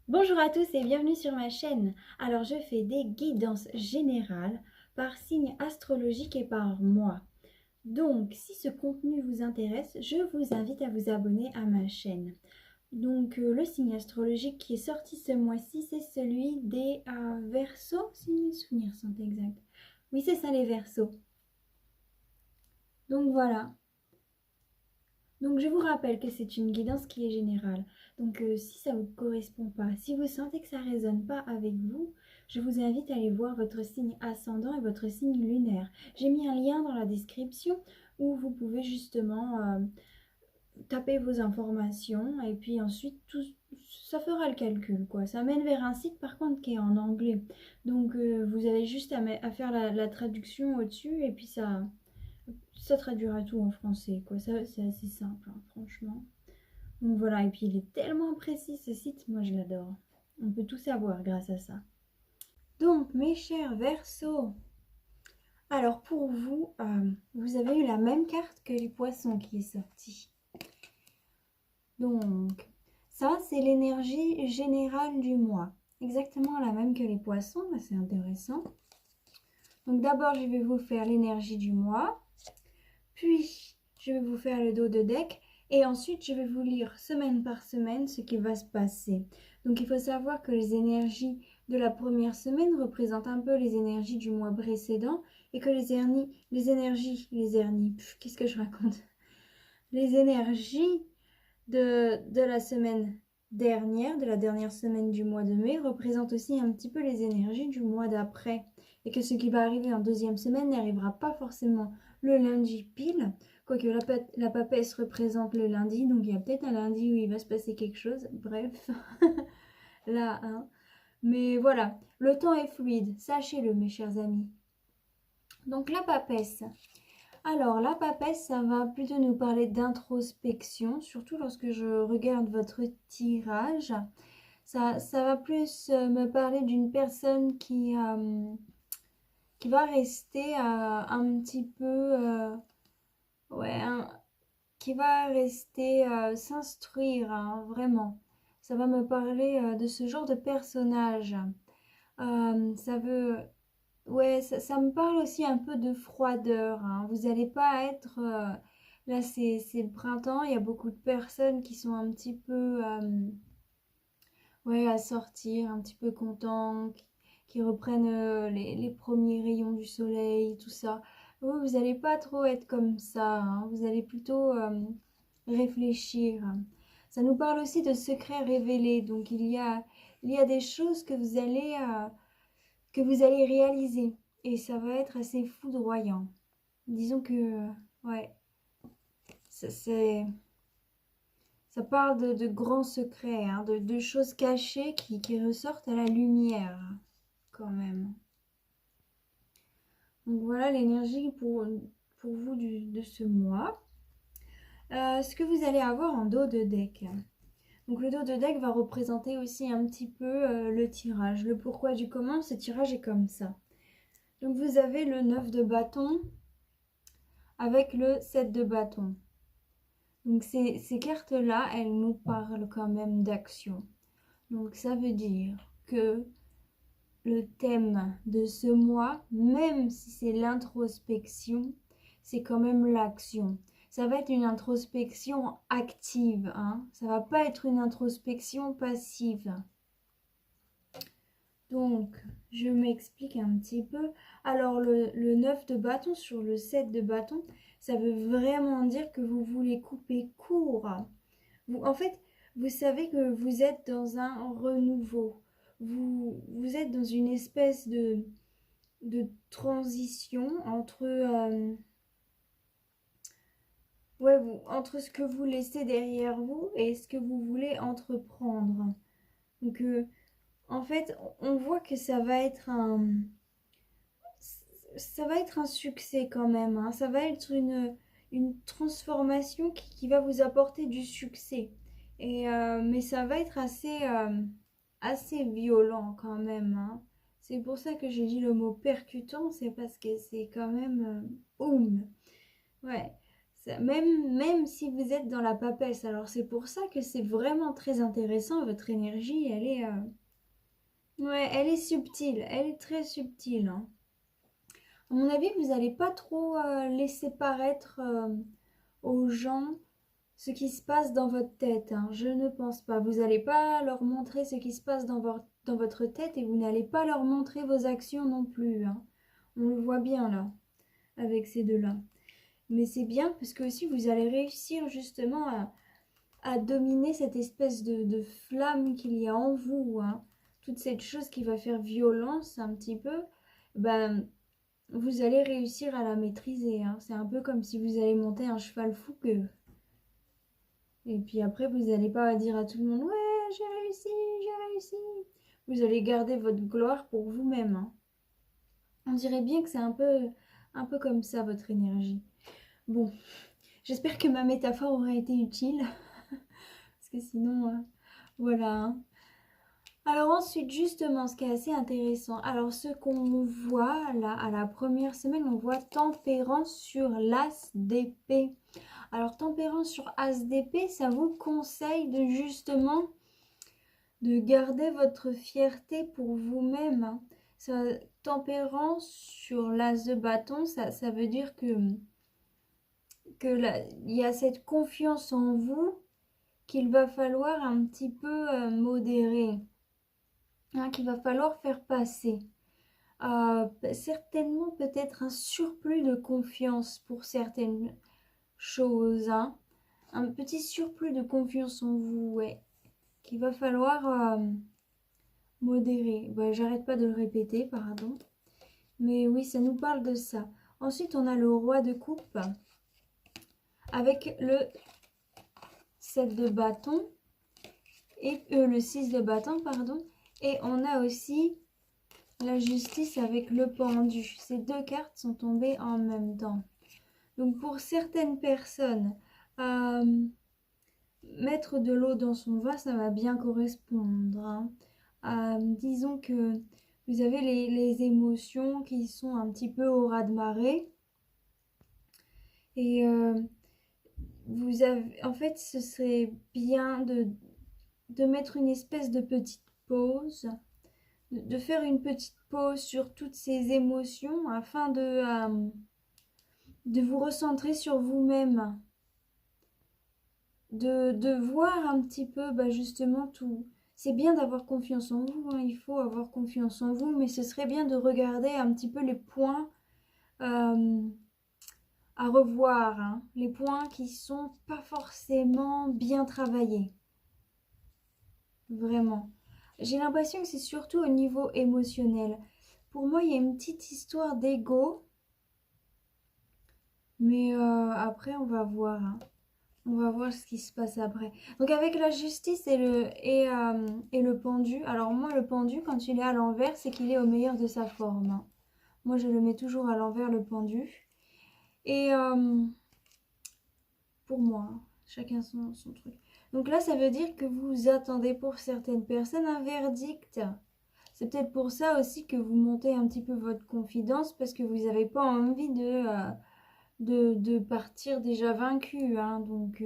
Bonjour à tous et bienvenue sur ma chaîne. Alors je fais des guidances générales par signe astrologique et par mois. Donc si ce contenu vous intéresse, je vous invite à vous abonner à ma chaîne. Donc le signe astrologique qui est sorti ce mois-ci, c'est celui des Verseaux, si mes souvenirs sont exacts. Oui, c'est ça les Verseaux. Donc voilà. Donc je vous rappelle que c'est une guidance qui est générale. Donc si ça ne vous correspond pas, si vous sentez que ça ne résonne pas avec vous, je vous invite à aller voir votre signe ascendant et votre signe lunaire. J'ai mis un lien dans la description où vous pouvez justement taper vos informations et puis ensuite tout ça fera le calcul quoi. Ça mène vers un site par contre qui est en anglais. Donc vous avez juste à faire la traduction au-dessus et puis ça traduira tout en français, quoi. Ça, c'est assez simple, hein, franchement. Donc voilà, et puis il est tellement précis ce site, moi je l'adore. On peut tout savoir grâce à ça. Donc, mes chers Verseaux, alors pour vous, vous avez eu la même carte que les poissons qui est sortie. Donc, ça, c'est l'énergie générale du mois. Exactement la même que les poissons, c'est intéressant. Donc d'abord, je vais vous faire l'énergie du mois. Puis, je vais vous faire le dos de deck et ensuite, je vais vous lire semaine par semaine ce qui va se passer. Donc, il faut savoir que les énergies de la première semaine représentent un peu les énergies du mois précédent et que qu'est-ce que je raconte? Les énergies de la semaine dernière, de la dernière semaine du mois de mai, représentent aussi un petit peu les énergies du mois d'après. Et que ce qui va arriver en deuxième semaine n'arrivera pas forcément le lundi pile, quoique la papesse représente le lundi, donc il y a peut-être un lundi où il va se passer quelque chose, bref, là, hein. Mais voilà, le temps est fluide, sachez-le mes chers amis. Donc la papesse. Alors la papesse, ça va plutôt nous parler d'introspection, surtout lorsque je regarde votre tirage. Ça va plus me parler d'une personne qui va rester un petit peu, ouais, qui va rester s'instruire, hein, vraiment. Ça va me parler de ce genre de personnage. Ça veut, ouais, ça me parle aussi un peu de froideur, hein. Vous n'allez pas être, là c'est le printemps, il y a beaucoup de personnes qui sont un petit peu, ouais, à sortir, un petit peu contents, qui reprennent les premiers rayons du soleil, tout ça. Vous n'allez pas trop être comme ça, hein. Vous allez plutôt réfléchir. Ça nous parle aussi de secrets révélés. Donc il y a des choses que vous allez réaliser. Et ça va être assez foudroyant. Disons que, ouais, c'est ça parle de grands secrets, hein, de choses cachées qui ressortent à la lumière, quand même. Donc voilà l'énergie pour vous de ce mois. Ce que vous allez avoir en dos de deck. Donc le dos de deck va représenter aussi un petit peu le tirage. Le pourquoi du comment, ce tirage est comme ça. Donc vous avez le 9 de bâton avec le 7 de bâton. Donc ces cartes-là, elles nous parlent quand même d'action. Donc ça veut dire que le thème de ce mois, même si c'est l'introspection, c'est quand même l'action. Ça va être une introspection active, hein. Ça va pas être une introspection passive. Donc, je m'explique un petit peu. Alors, le 9 de bâton sur le 7 de bâton, ça veut vraiment dire que vous voulez couper court. En fait, vous savez que vous êtes dans un renouveau. Vous êtes dans une espèce de transition entre, ouais, entre ce que vous laissez derrière vous et ce que vous voulez entreprendre. Donc, en fait, on voit que ça va être un succès quand même, hein. Ça va être une transformation qui va vous apporter du succès. Mais ça va être assez violent quand même, hein. C'est pour ça que j'ai dit le mot percutant, c'est parce que c'est quand même... oum. Ouais, Même si vous êtes dans la papesse. Alors c'est pour ça que c'est vraiment très intéressant. Votre énergie, ouais, elle est subtile. Elle est très subtile, hein. À mon avis, vous n'allez pas trop laisser paraître aux gens ce qui se passe dans votre tête, hein. Je ne pense pas. Vous n'allez pas leur montrer ce qui se passe dans votre tête et vous n'allez pas leur montrer vos actions non plus, hein. On le voit bien là, avec ces deux-là. Mais c'est bien parce que aussi vous allez réussir justement à dominer cette espèce de flamme qu'il y a en vous, hein. Toute cette chose qui va faire violence un petit peu, ben, vous allez réussir à la maîtriser, hein. C'est un peu comme si vous allez monter un cheval fougueux. Et puis après, vous n'allez pas dire à tout le monde, ouais, j'ai réussi, j'ai réussi. Vous allez garder votre gloire pour vous-même, hein. On dirait bien que c'est un peu comme ça, votre énergie. Bon, j'espère que ma métaphore aura été utile. Parce que sinon, voilà, hein. Alors ensuite, justement, ce qui est assez intéressant, alors ce qu'on voit là, à la première semaine, on voit tempérance sur l'as d'épée. Alors tempérance sur as d'épée, ça vous conseille de justement de garder votre fierté pour vous-même, hein. Tempérance sur l'as de bâton, ça veut dire il y a cette confiance en vous qu'il va falloir un petit peu modérer, hein, qu'il va falloir faire passer. Certainement peut-être un surplus de confiance pour certaines choses, hein. Un petit surplus de confiance en vous, ouais, qu'il va falloir modérer. Ouais, j'arrête pas de le répéter, pardon. Mais oui, ça nous parle de ça. Ensuite, on a le roi de coupe avec le 7 de bâton et le 6 de bâton, pardon. Et on a aussi la justice avec le pendu. Ces deux cartes sont tombées en même temps. Donc pour certaines personnes, mettre de l'eau dans son vase, ça va bien correspondre, hein. Disons que vous avez les émotions qui sont un petit peu au ras-de-marée. Et vous avez, en fait, ce serait bien de mettre une espèce de petite pause, de faire une petite pause sur toutes ces émotions afin de vous recentrer sur vous-même, de voir un petit peu justement tout. C'est bien d'avoir confiance en vous, hein, il faut avoir confiance en vous, mais ce serait bien de regarder un petit peu les points à revoir, hein, les points qui sont pas forcément bien travaillés. Vraiment. J'ai l'impression que c'est surtout au niveau émotionnel. Pour moi, il y a une petite histoire d'ego, mais après, on va voir, hein. On va voir ce qui se passe après. Donc avec la justice et le pendu. Alors moi, le pendu, quand il est à l'envers, c'est qu'il est au meilleur de sa forme, hein. Moi, je le mets toujours à l'envers, le pendu. Et pour moi, hein, chacun son truc. Donc là, ça veut dire que vous attendez pour certaines personnes un verdict. C'est peut-être pour ça aussi que vous montez un petit peu votre confidence, parce que vous n'avez pas envie de partir déjà vaincu, hein. Donc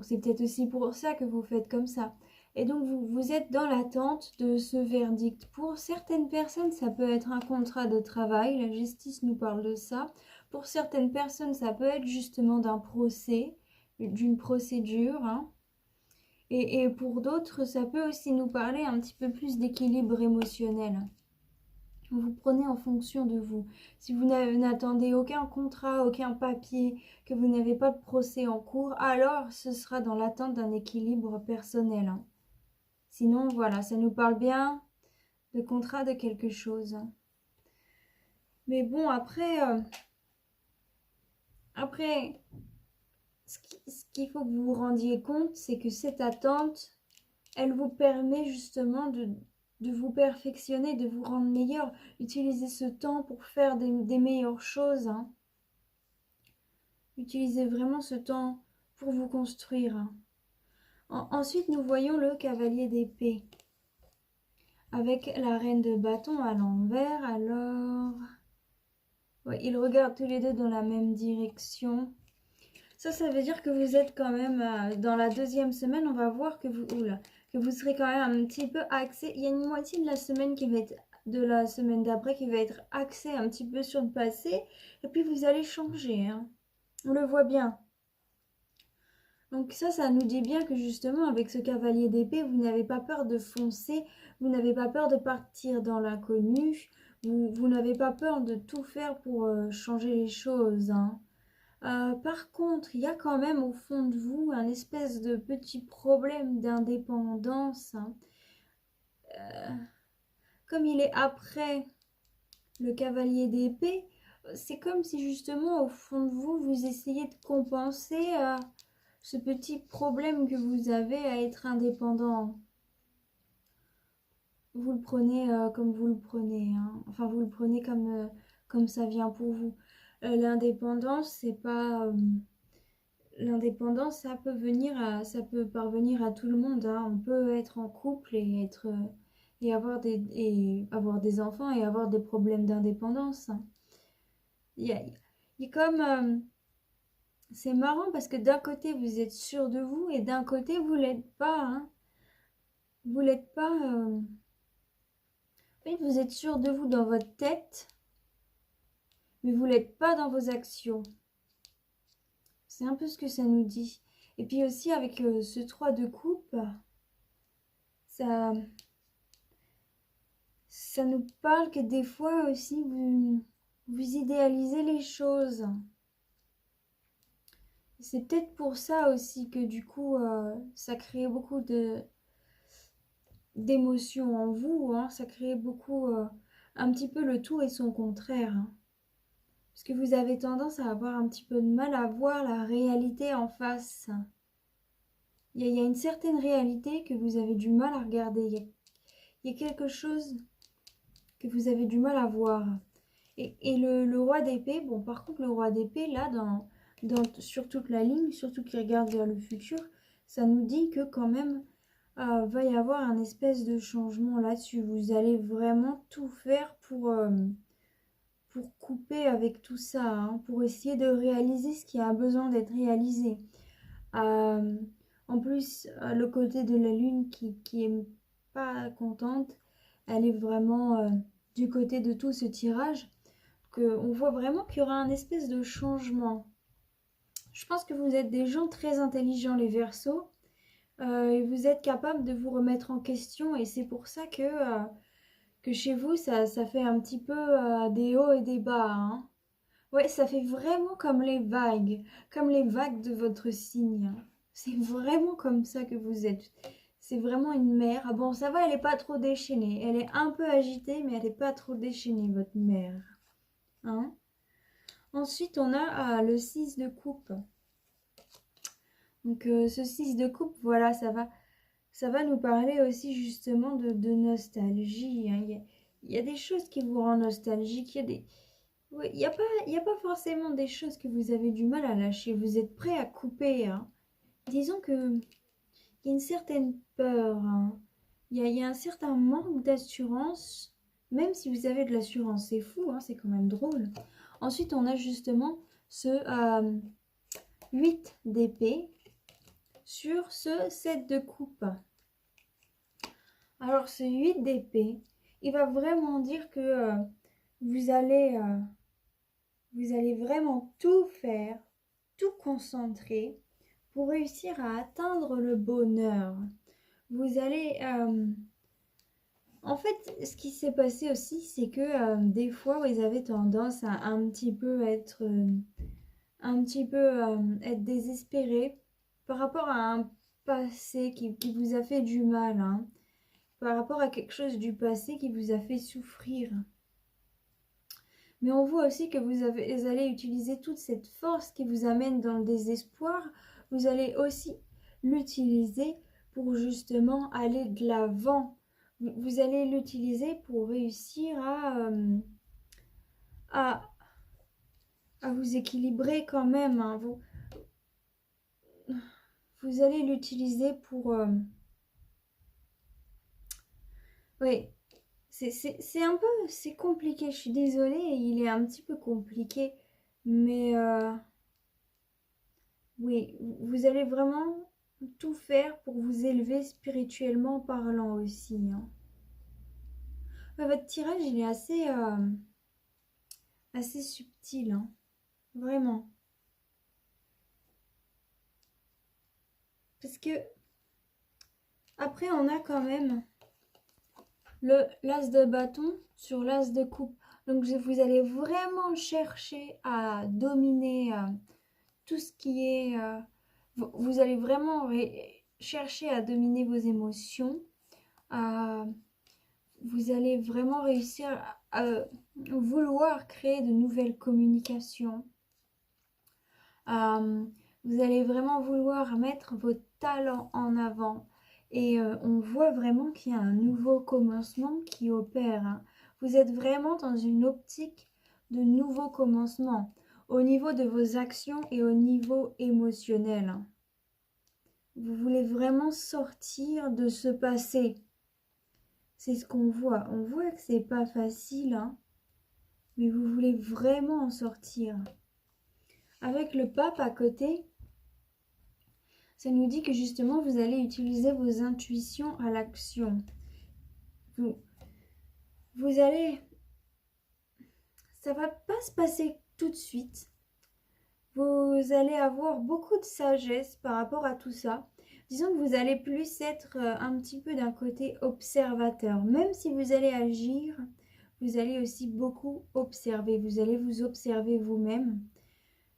c'est peut-être aussi pour ça que vous faites comme ça. Et donc vous êtes dans l'attente de ce verdict. Pour certaines personnes, ça peut être un contrat de travail. La justice nous parle de ça. Pour certaines personnes, ça peut être justement d'un procès, d'une procédure, hein. Et pour d'autres, ça peut aussi nous parler un petit peu plus d'équilibre émotionnel. Vous prenez en fonction de vous. Si vous n'attendez aucun contrat, aucun papier, que vous n'avez pas de procès en cours, alors ce sera dans l'attente d'un équilibre personnel, hein. Sinon, voilà, ça nous parle bien de contrat de quelque chose. Mais bon, après ce qu'il faut que vous vous rendiez compte, c'est que cette attente, elle vous permet justement de vous perfectionner, de vous rendre meilleur. Utilisez ce temps pour faire des meilleures choses, hein. Utilisez vraiment ce temps pour vous construire, hein. Ensuite, nous voyons le cavalier d'épée avec la reine de bâton à l'envers. Alors, ouais, ils regardent tous les deux dans la même direction. Ça veut dire que vous êtes quand même dans la deuxième semaine. On va voir que que vous serez quand même un petit peu axé. Il y a une moitié de la semaine qui va être de la semaine d'après qui va être axée un petit peu sur le passé. Et puis vous allez changer, hein. On le voit bien. Donc ça nous dit bien que justement, avec ce cavalier d'épée, vous n'avez pas peur de foncer, vous n'avez pas peur de partir dans l'inconnu, vous n'avez pas peur de tout faire pour changer les choses, hein. Par contre, il y a quand même au fond de vous un espèce de petit problème d'indépendance, hein. Comme il est après le cavalier d'épée, c'est comme si justement au fond de vous, vous essayez de compenser ce petit problème que vous avez à être indépendant. Vous le prenez comme vous le prenez, hein. Enfin, vous le prenez comme ça vient pour vous. L'indépendance, c'est pas... l'indépendance, ça peut parvenir à tout le monde, hein. On peut être en couple et avoir des enfants et avoir des problèmes d'indépendance, hein. Il y a comme... c'est marrant parce que d'un côté, vous êtes sûr de vous et d'un côté, vous l'êtes pas, hein. Vous l'êtes pas... En fait, vous êtes sûr de vous dans votre tête, mais vous l'êtes pas dans vos actions. C'est un peu ce que ça nous dit. Et puis aussi, avec ce 3 de coupe, ça nous parle que des fois aussi, vous idéalisez les choses. C'est peut-être pour ça aussi que du coup, ça crée beaucoup d'émotions en vous, hein. Ça crée beaucoup, un petit peu le tout et son contraire, hein. Parce que vous avez tendance à avoir un petit peu de mal à voir la réalité en face. Il y a une certaine réalité que vous avez du mal à regarder. Il y a quelque chose que vous avez du mal à voir. Et le roi d'épée, bon, par contre, le roi d'épée, là, sur toute la ligne, surtout qui regarde vers le futur, ça nous dit que quand même, va y avoir un espèce de changement là-dessus. Vous allez vraiment tout faire pour couper avec tout ça, hein, pour essayer de réaliser ce qui a besoin d'être réalisé. En plus, le côté de la lune qui est pas contente, elle est vraiment du côté de tout ce tirage, on voit vraiment qu'il y aura un espèce de changement. Je pense que vous êtes des gens très intelligents, les Verseaux, et vous êtes capables de vous remettre en question, et c'est pour ça que chez vous, ça fait un petit peu des hauts et des bas, hein. Ouais, ça fait vraiment comme les vagues de votre signe. C'est vraiment comme ça que vous êtes. C'est vraiment une mer. Ah bon, ça va, elle n'est pas trop déchaînée. Elle est un peu agitée, mais elle n'est pas trop déchaînée, votre mer. Hein? Ensuite, on a le 6 de coupe. Donc, ce 6 de coupe, voilà, ça va nous parler aussi justement de nostalgie, hein. Il y a des choses qui vous rendent nostalgique. Oui, il y a pas forcément des choses que vous avez du mal à lâcher. Vous êtes prêt à couper, hein. Disons que il y a une certaine peur, hein. Il y a un certain manque d'assurance, même si vous avez de l'assurance. C'est fou, hein, c'est quand même drôle. Ensuite, on a justement ce 8 d'épée sur ce 7 de coupe. Alors, ce 8 d'épée, il va vraiment dire que vous allez vraiment tout faire, tout concentrer pour réussir à atteindre le bonheur. Vous allez... En fait, ce qui s'est passé aussi, c'est que des fois, vous avez tendance à un petit peu être être désespéré par rapport à un passé qui vous a fait du mal, hein, par rapport à quelque chose du passé qui vous a fait souffrir. Mais on voit aussi que vous allez utiliser toute cette force qui vous amène dans le désespoir. Vous allez aussi l'utiliser pour justement aller de l'avant. Vous allez l'utiliser pour réussir à, à vous équilibrer quand même, hein. Vous allez l'utiliser pour... oui, c'est un peu... C'est compliqué, je suis désolée, il est un petit peu compliqué. Mais Oui, vous allez vraiment tout faire pour vous élever spirituellement parlant aussi, hein. Votre tirage, il est assez subtil, hein, vraiment. Parce que après, on a quand même l'as de bâton sur l'as de coupe. Donc, vous allez vraiment chercher à dominer tout ce qui est... vous allez vraiment chercher à dominer vos émotions. à- Vous allez vraiment réussir à vouloir créer de nouvelles communications. Euh, Vous allez vraiment vouloir mettre vos talents en avant. Et on voit vraiment qu'il y a un nouveau commencement qui opère, hein. Vous êtes vraiment dans une optique de nouveau commencement au niveau de vos actions et au niveau émotionnel, hein. Vous voulez vraiment sortir de ce passé. C'est ce qu'on voit. On voit que c'est pas facile, hein, mais vous voulez vraiment en sortir. Avec le pape à côté, ça nous dit que justement vous allez utiliser vos intuitions à l'action. Vous, vous allez... Ça va pas se passer tout de suite. Vous allez avoir beaucoup de sagesse par rapport à tout ça. Disons que vous allez plus être un petit peu d'un côté observateur. Même si vous allez agir, vous allez aussi beaucoup observer. Vous allez vous observer vous-même.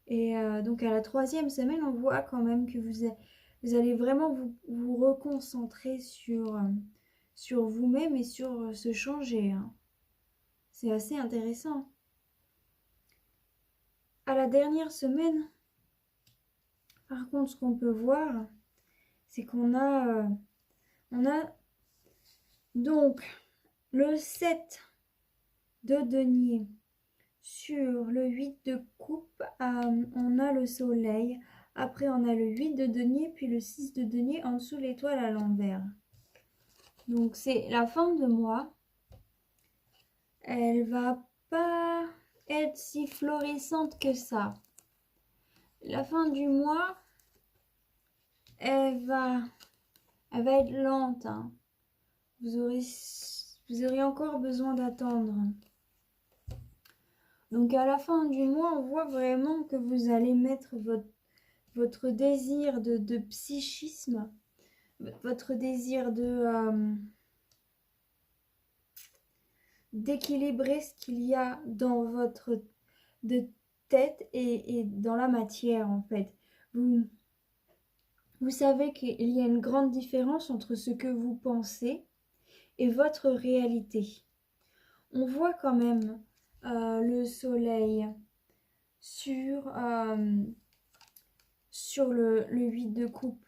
Et donc à la 3e semaine, on voit quand même que vous allez vraiment vous reconcentrer sur vous-même et sur se changer, hein. C'est assez intéressant. À la dernière semaine, par contre, ce qu'on peut voir, c'est on a donc le 7 de denier. Sur le 8 de coupe, on a le soleil. Après, on a le 8 de denier, puis le 6 de denier en dessous l'étoile à l'envers. Donc, c'est la fin de mois. Elle va pas être si florissante que ça. La fin du mois, elle va être lente, hein. Vous aurez encore besoin d'attendre. Donc, à la fin du mois, on voit vraiment que vous allez mettre votre désir de psychisme, votre désir d'équilibrer ce qu'il y a dans votre tête et dans la matière, en fait. Vous savez qu'il y a une grande différence entre ce que vous pensez et votre réalité. On voit quand même le soleil sur le 8 de coupe.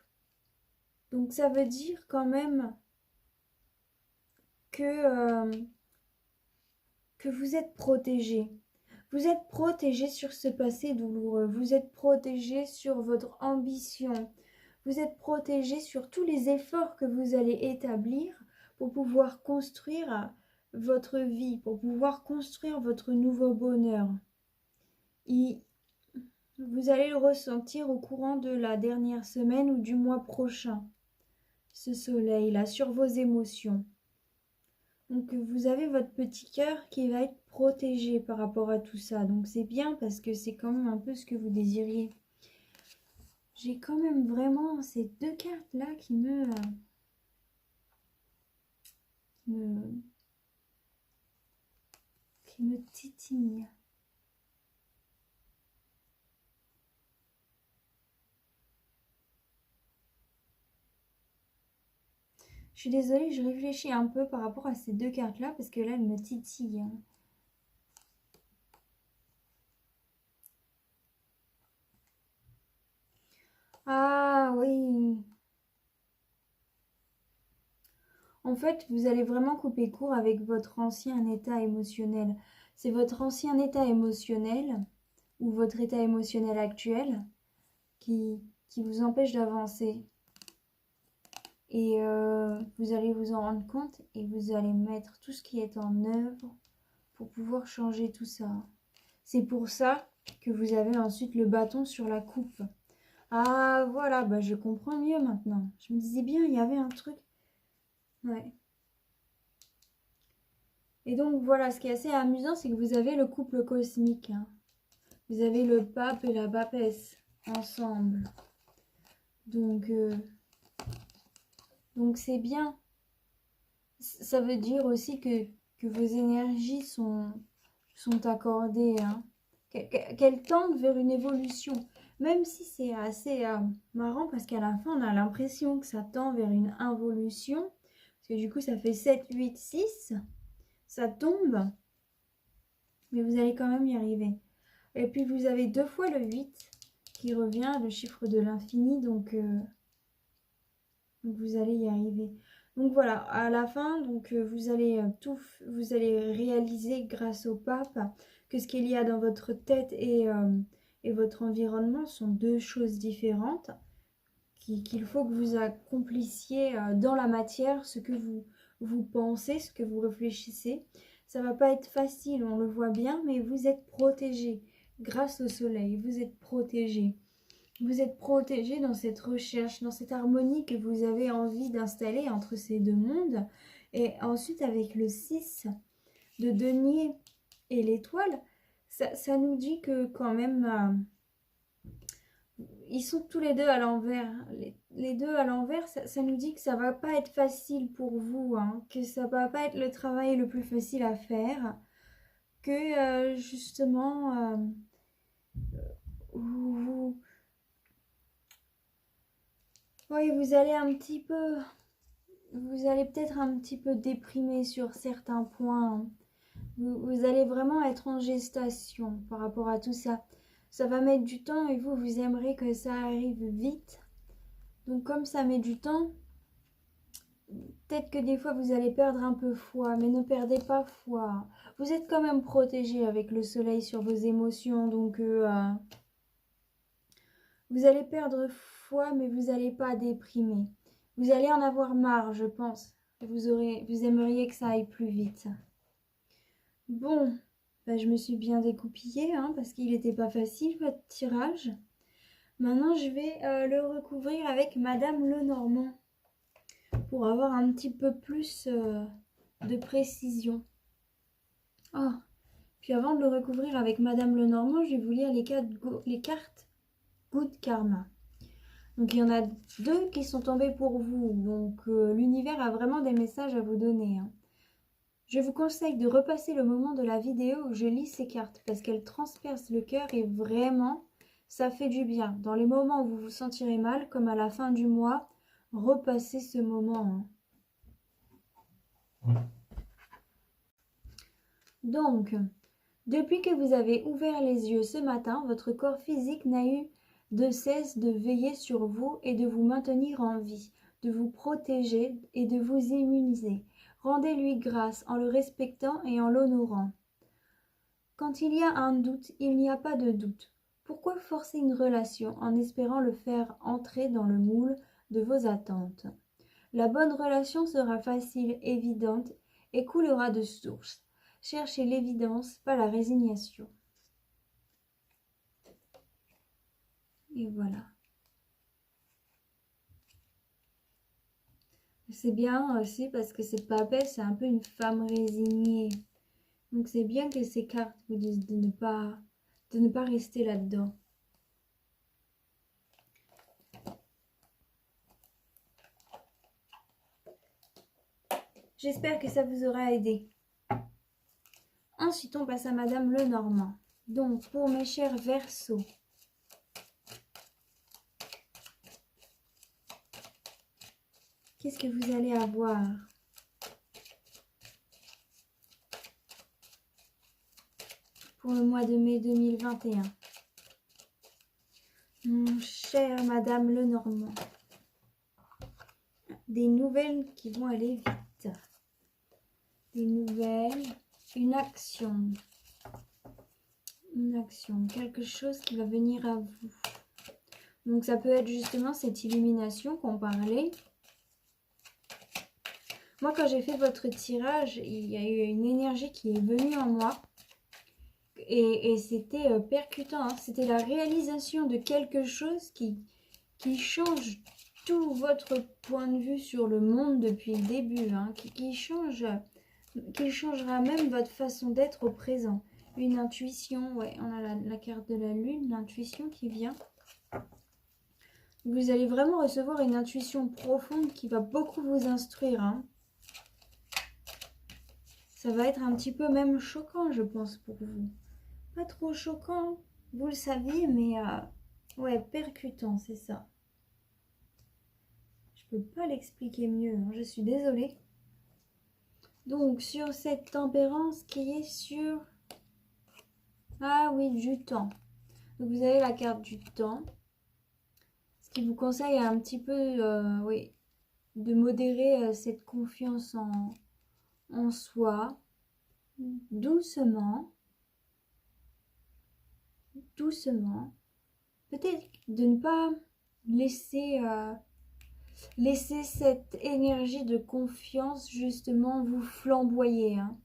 Donc ça veut dire quand même que vous êtes protégé. Vous êtes protégé sur ce passé douloureux. Vous êtes protégé sur votre ambition. Vous êtes protégé sur tous les efforts que vous allez établir pour pouvoir construire votre vie, pour pouvoir construire votre nouveau bonheur. Vous allez le ressentir au courant de la dernière semaine ou du mois prochain, ce soleil-là, sur vos émotions. Donc vous avez votre petit cœur qui va être protégé par rapport à tout ça. Donc c'est bien parce que c'est quand même un peu ce que vous désiriez. J'ai quand même vraiment ces deux cartes-là qui me titillent. Je suis désolée, je réfléchis un peu par rapport à ces deux cartes-là parce que là, elles me titillent, hein. Ah oui. En fait, vous allez vraiment couper court avec votre ancien état émotionnel. C'est votre ancien état émotionnel ou votre état émotionnel actuel qui vous empêche d'avancer. Et vous allez vous en rendre compte et vous allez mettre tout ce qui est en œuvre pour pouvoir changer tout ça. C'est pour ça que vous avez ensuite le bâton sur la coupe. Ah, voilà, bah, je comprends mieux maintenant. Je me disais bien, il y avait un truc. Ouais. Et donc, voilà, ce qui est assez amusant, c'est que vous avez le couple cosmique, hein. Vous avez le pape et la papesse ensemble. Donc, c'est bien. Ça veut dire aussi que vos énergies sont accordées, hein. Qu'elles tendent vers une évolution. Même si c'est assez marrant parce qu'à la fin, on a l'impression que ça tend vers une involution. Parce que du coup, ça fait 7, 8, 6. Ça tombe. Mais vous allez quand même y arriver. Et puis, vous avez 2 fois le 8 qui revient, le chiffre de l'infini. Donc, vous allez y arriver. Donc voilà, à la fin, donc vous allez vous allez réaliser grâce au pape que ce qu'il y a dans votre tête et votre environnement sont deux choses différentes, qu'il faut que vous accomplissiez dans la matière ce que vous pensez, ce que vous réfléchissez. Ça va pas être facile, on le voit bien, mais vous êtes protégé grâce au soleil, vous êtes protégé. Vous êtes protégé dans cette recherche, dans cette harmonie que vous avez envie d'installer entre ces deux mondes. Et ensuite, avec le 6 de denier et l'étoile, ça nous dit que quand même, ils sont tous les deux à l'envers. Les deux à l'envers, ça nous dit que ça va pas être facile pour vous, hein, que ça va pas être le travail le plus facile à faire, que justement, vous, oui, vous allez un petit peu... Vous allez peut-être un petit peu déprimer sur certains points. Vous allez vraiment être en gestation par rapport à tout ça. Ça va mettre du temps et vous aimeriez que ça arrive vite. Donc comme ça met du temps, peut-être que des fois vous allez perdre un peu foi, mais ne perdez pas foi. Vous êtes quand même protégé avec le soleil sur vos émotions, donc vous allez perdre foi, mais vous n'allez pas déprimer. Vous allez en avoir marre, je pense. Vous aimeriez que ça aille plus vite. Bon, bah, je me suis bien découpillée, hein, parce qu'il n'était pas facile votre tirage. Maintenant, je vais le recouvrir avec Madame Lenormand pour avoir un petit peu plus de précision. Oh, puis avant de le recouvrir avec Madame Lenormand, je vais vous lire les cartes Good Karma. Donc il y en a 2 qui sont tombées pour vous. Donc l'univers a vraiment des messages à vous donner, hein. Je vous conseille de repasser le moment de la vidéo où je lis ces cartes parce qu'elles transpercent le cœur et vraiment, ça fait du bien. Dans les moments où vous vous sentirez mal, comme à la fin du mois, repassez ce moment, hein. Donc, depuis que vous avez ouvert les yeux ce matin, votre corps physique n'a eu de cesse de veiller sur vous et de vous maintenir en vie, de vous protéger et de vous immuniser. Rendez-lui grâce en le respectant et en l'honorant. Quand il y a un doute, il n'y a pas de doute. Pourquoi forcer une relation en espérant le faire entrer dans le moule de vos attentes? La bonne relation sera facile, évidente et coulera de source. Cherchez l'évidence, pas la résignation. Et voilà. C'est bien aussi parce que cette papesse, c'est un peu une femme résignée. Donc c'est bien que ces cartes vous disent de ne pas rester là-dedans. J'espère que ça vous aura aidé. Ensuite, on passe à Madame Lenormand. Donc, pour mes chers Verseaux, qu'est-ce que vous allez avoir? Pour le mois de mai 2021. Mon cher Madame Lenormand, des nouvelles qui vont aller vite. Des nouvelles, une action, quelque chose qui va venir à vous. Donc ça peut être justement cette illumination qu'on parlait. Moi, quand j'ai fait votre tirage, il y a eu une énergie qui est venue en moi. Et c'était percutant, hein. C'était la réalisation de quelque chose qui qui change tout votre point de vue sur le monde depuis le début, hein, qui changera même votre façon d'être au présent. Une intuition, ouais, on a la carte de la lune, l'intuition qui vient. Vous allez vraiment recevoir une intuition profonde qui va beaucoup vous instruire, hein. Ça va être un petit peu même choquant, je pense, pour vous. Pas trop choquant, vous le saviez, mais ouais, percutant, c'est ça. Je peux pas l'expliquer mieux, hein, je suis désolée. Donc, sur cette tempérance qui est sur... Ah oui, du temps. Donc, vous avez la carte du temps. Ce qui vous conseille un petit peu, oui, de modérer cette confiance en soi. Doucement. Doucement. Peut-être de ne pas laisser... laissez cette énergie de confiance justement vous flamboyer. Hein.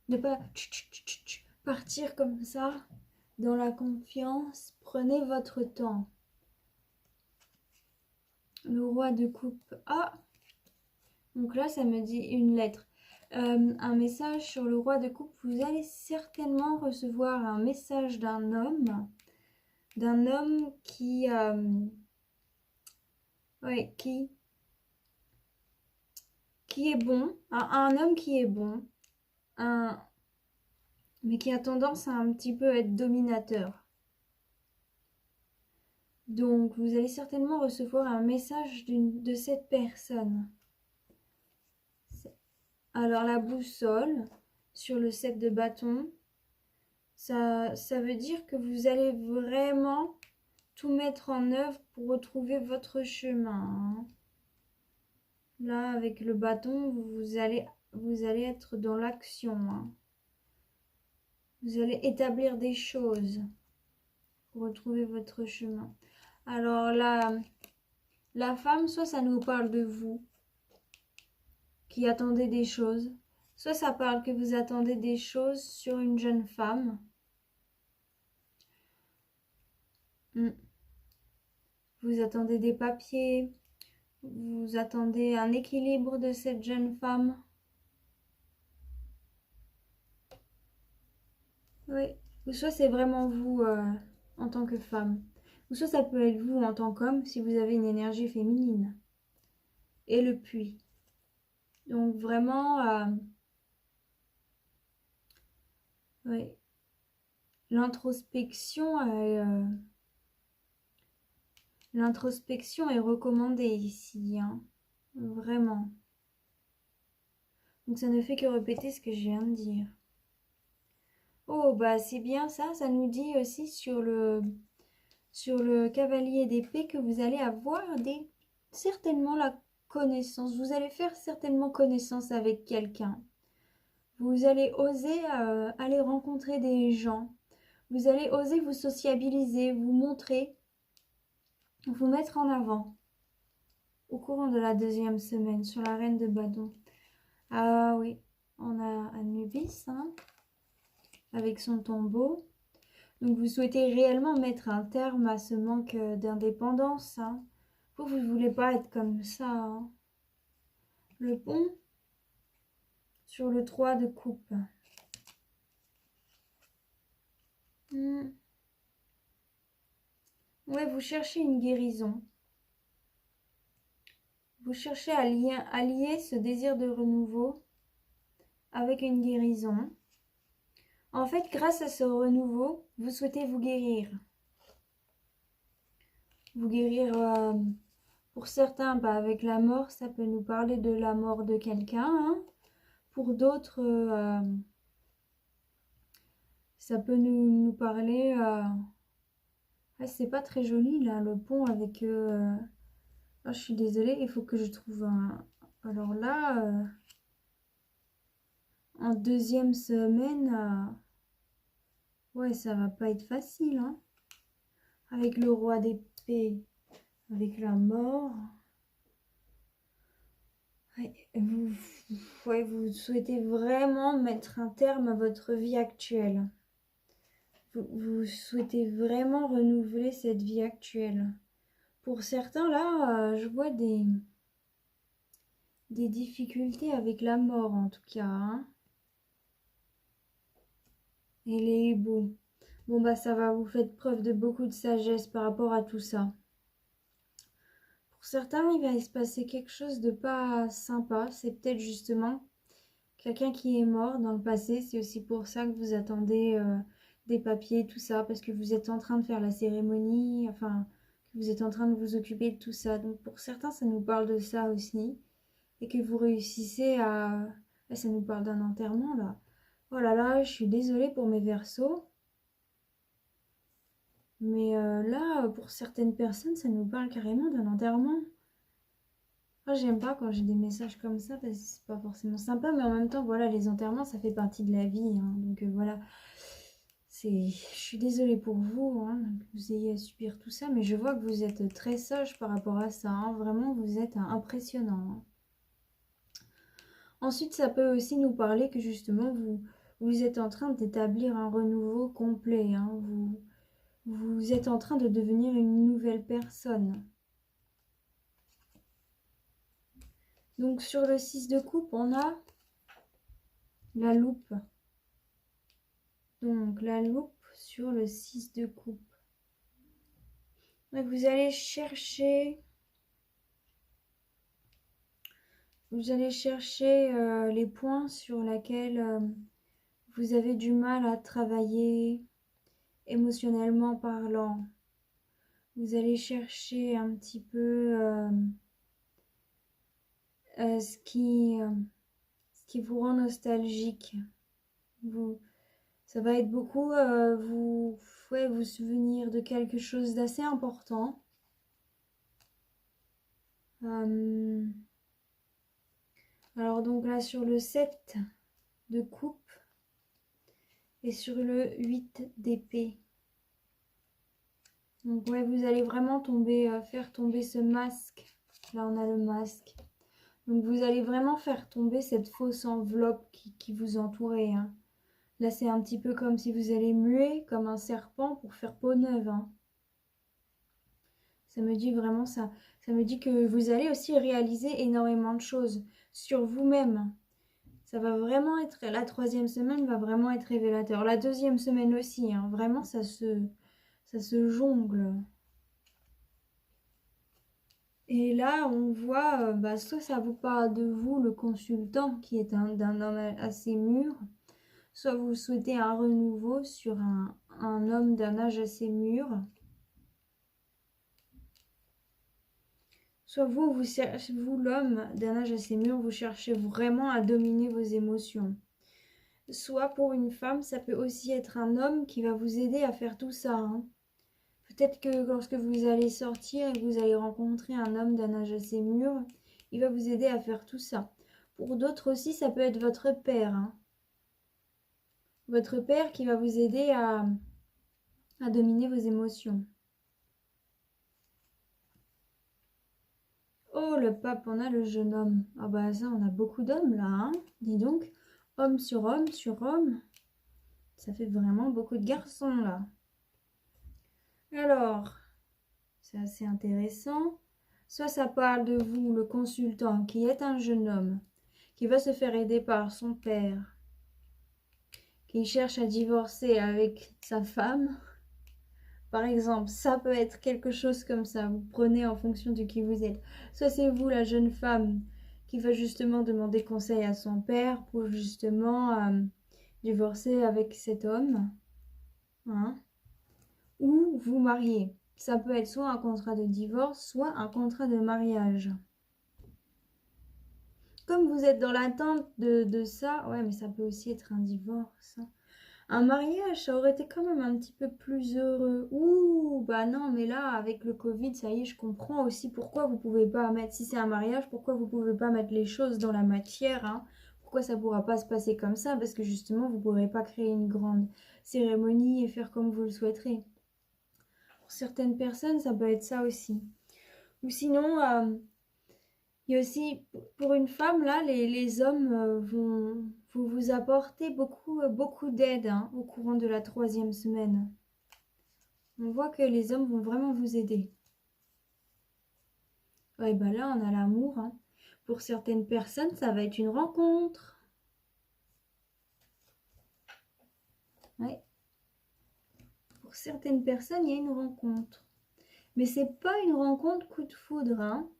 Ne pas partir comme ça dans la confiance. Prenez votre temps. Le roi de coupe. Ah, donc là, ça me dit une lettre. Un message sur le roi de coupe. Vous allez certainement recevoir un message d'un homme. D'un homme qui... ouais, qui est bon, un homme qui est bon, mais qui a tendance à un petit peu être dominateur. Donc, vous allez certainement recevoir un message de cette personne. Alors, la boussole sur le 7 de bâton, ça veut dire que vous allez vraiment tout mettre en œuvre pour retrouver votre chemin. Hein. Là, avec le bâton, vous allez être dans l'action. Hein. Vous allez établir des choses pour retrouver votre chemin. Alors là, la femme, soit ça nous parle de vous, qui attendez des choses, soit ça parle que vous attendez des choses sur une jeune femme. Vous attendez des papiers, vous attendez un équilibre de cette jeune femme. Oui, ou soit c'est vraiment vous en tant que femme. Ou soit ça peut être vous en tant qu'homme si vous avez une énergie féminine. Et le puits. Donc vraiment, oui. L'introspection est recommandée ici, hein. Vraiment. Donc ça ne fait que répéter ce que je viens de dire. Oh, bah c'est bien ça, ça nous dit aussi sur le cavalier d'épée que vous allez avoir certainement la connaissance. Vous allez faire certainement connaissance avec quelqu'un. Vous allez oser aller rencontrer des gens. Vous allez oser vous sociabiliser, vous montrer, vous mettre en avant au courant de la 2e semaine sur la reine de bâton. Ah oui, on a Anubis hein, avec son tombeau. Donc vous souhaitez réellement mettre un terme à ce manque d'indépendance. Hein. Vous ne voulez pas être comme ça. Hein. Le pont sur le 3 de coupe. Ouais, vous cherchez une guérison. Vous cherchez à lier ce désir de renouveau avec une guérison. En fait, grâce à ce renouveau, vous souhaitez vous guérir. Vous guérir, pour certains, bah, avec la mort, ça peut nous parler de la mort de quelqu'un. Hein. Pour d'autres, ça peut nous parler... Ah, c'est pas très joli, là, le pont avec... Ah, je suis désolée, il faut que je trouve un... Alors là, en 2e semaine... Ouais, ça va pas être facile, hein. Avec le roi d'épée, avec la mort. Ouais, vous souhaitez vraiment mettre un terme à votre vie actuelle. Vous souhaitez vraiment renouveler cette vie actuelle. Pour certains, là, je vois des difficultés avec la mort, en tout cas, hein. Et les hiboux. Bon, bah ça va, vous faites preuve de beaucoup de sagesse par rapport à tout ça. Pour certains, il va se passer quelque chose de pas sympa. C'est peut-être justement quelqu'un qui est mort dans le passé. C'est aussi pour ça que vous attendez des papiers, tout ça, parce que vous êtes en train de faire la cérémonie, enfin, que vous êtes en train de vous occuper de tout ça. Donc pour certains, ça nous parle de ça aussi. Et que vous réussissez à... Ça nous parle d'un enterrement, là. Oh là là, je suis désolée pour mes versos. Mais là, pour certaines personnes, ça nous parle carrément d'un enterrement. Moi, j'aime pas quand j'ai des messages comme ça parce que c'est pas forcément sympa, mais en même temps, voilà, les enterrements, ça fait partie de la vie, hein. Donc voilà, je suis désolée pour vous, hein, que vous ayez à subir tout ça, mais je vois que vous êtes très sage par rapport à ça, hein. Vraiment, vous êtes impressionnant, hein. Ensuite, ça peut aussi nous parler que justement, vous êtes en train d'établir un renouveau complet, hein. Vous êtes en train de devenir une nouvelle personne. Donc sur le 6 de coupe, on a la loupe. Donc la loupe sur le 6 de coupe. Donc vous allez chercher les points sur lesquels vous avez du mal à travailler émotionnellement parlant. Vous allez chercher un petit peu ce qui vous rend nostalgique. Ça va être beaucoup vous souvenir de quelque chose d'assez important. Alors donc là sur le 7 de coupe et sur le 8 d'épée. Donc ouais, vous allez vraiment faire tomber ce masque. Là on a le masque. Donc vous allez vraiment faire tomber cette fausse enveloppe qui vous entourait, hein. Là c'est un petit peu comme si vous allez muer comme un serpent pour faire peau neuve, hein. Ça me dit vraiment ça. Ça me dit que vous allez aussi réaliser énormément de choses sur vous-même. Ça va vraiment être... La troisième semaine va vraiment être révélateur. La deuxième semaine aussi, hein. Vraiment, ça se jongle. Et là, on voit, soit ça vous parle de vous, le consultant, qui est d'un homme assez mûr, soit vous souhaitez un renouveau sur un homme d'un âge assez mûr. Soit vous l'homme d'un âge assez mûr, vous cherchez vraiment à dominer vos émotions. Soit pour une femme, ça peut aussi être un homme qui va vous aider à faire tout ça, hein. Peut-être que lorsque vous allez sortir et que vous allez rencontrer un homme d'un âge assez mûr, il va vous aider à faire tout ça. Pour d'autres aussi, ça peut être votre père, hein. Votre père qui va vous aider à dominer vos émotions. Oh, le pape, on a le jeune homme. Ah bah ça, on a beaucoup d'hommes là, hein. Dis donc, homme sur homme sur homme. Ça fait vraiment beaucoup de garçons là. Alors, c'est assez intéressant. Soit ça parle de vous, le consultant, qui est un jeune homme, qui va se faire aider par son père, qui cherche à divorcer avec sa femme. Par exemple, ça peut être quelque chose comme ça. Vous prenez en fonction de qui vous êtes. Soit c'est vous, la jeune femme, qui va justement demander conseil à son père pour justement divorcer avec cet homme, hein, ou vous marier. Ça peut être soit un contrat de divorce, soit un contrat de mariage. Comme vous êtes dans l'attente de ça, ouais, mais ça peut aussi être un divorce, hein. Un mariage, ça aurait été quand même un petit peu plus heureux. Ouh, bah non, mais là, avec le Covid, ça y est, je comprends aussi pourquoi vous pouvez pas mettre, si c'est un mariage, pourquoi vous pouvez pas mettre les choses dans la matière, hein. Pourquoi ça pourra pas se passer comme ça? Parce que justement, vous pourrez pas créer une grande cérémonie et faire comme vous le souhaiterez. Pour certaines personnes, ça peut être ça aussi. Ou sinon, il y a aussi, pour une femme, là, les hommes vont vous apporter beaucoup d'aide, hein, au courant de la troisième semaine. On voit que les hommes vont vraiment vous aider. Ouais, bah là, on a l'amour, hein. Pour certaines personnes, ça va être une rencontre. Ouais. Pour certaines personnes, il y a une rencontre. Mais c'est pas une rencontre coup de foudre, hein.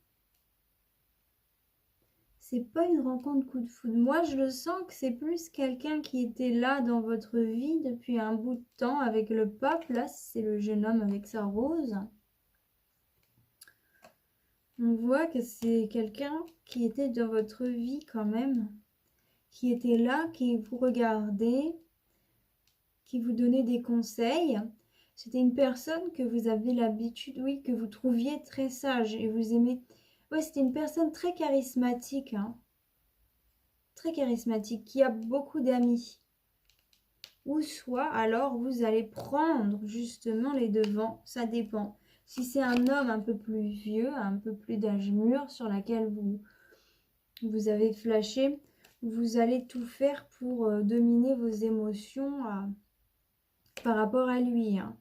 C'est pas une rencontre coup de foudre. Moi, je le sens que c'est plus quelqu'un qui était là dans votre vie depuis un bout de temps avec le pape. Là, c'est le jeune homme avec sa rose. On voit que c'est quelqu'un qui était dans votre vie quand même, qui était là, qui vous regardait, qui vous donnait des conseils. C'était une personne que vous avez l'habitude, oui, que vous trouviez très sage et vous aimez. Ouais, c'était une personne très charismatique, hein. Très charismatique, qui a beaucoup d'amis. Ou soit alors vous allez prendre justement les devants, ça dépend. Si c'est un homme un peu plus vieux, un peu plus d'âge mûr sur laquelle vous avez flashé, vous allez tout faire pour dominer vos émotions par rapport à lui, hein.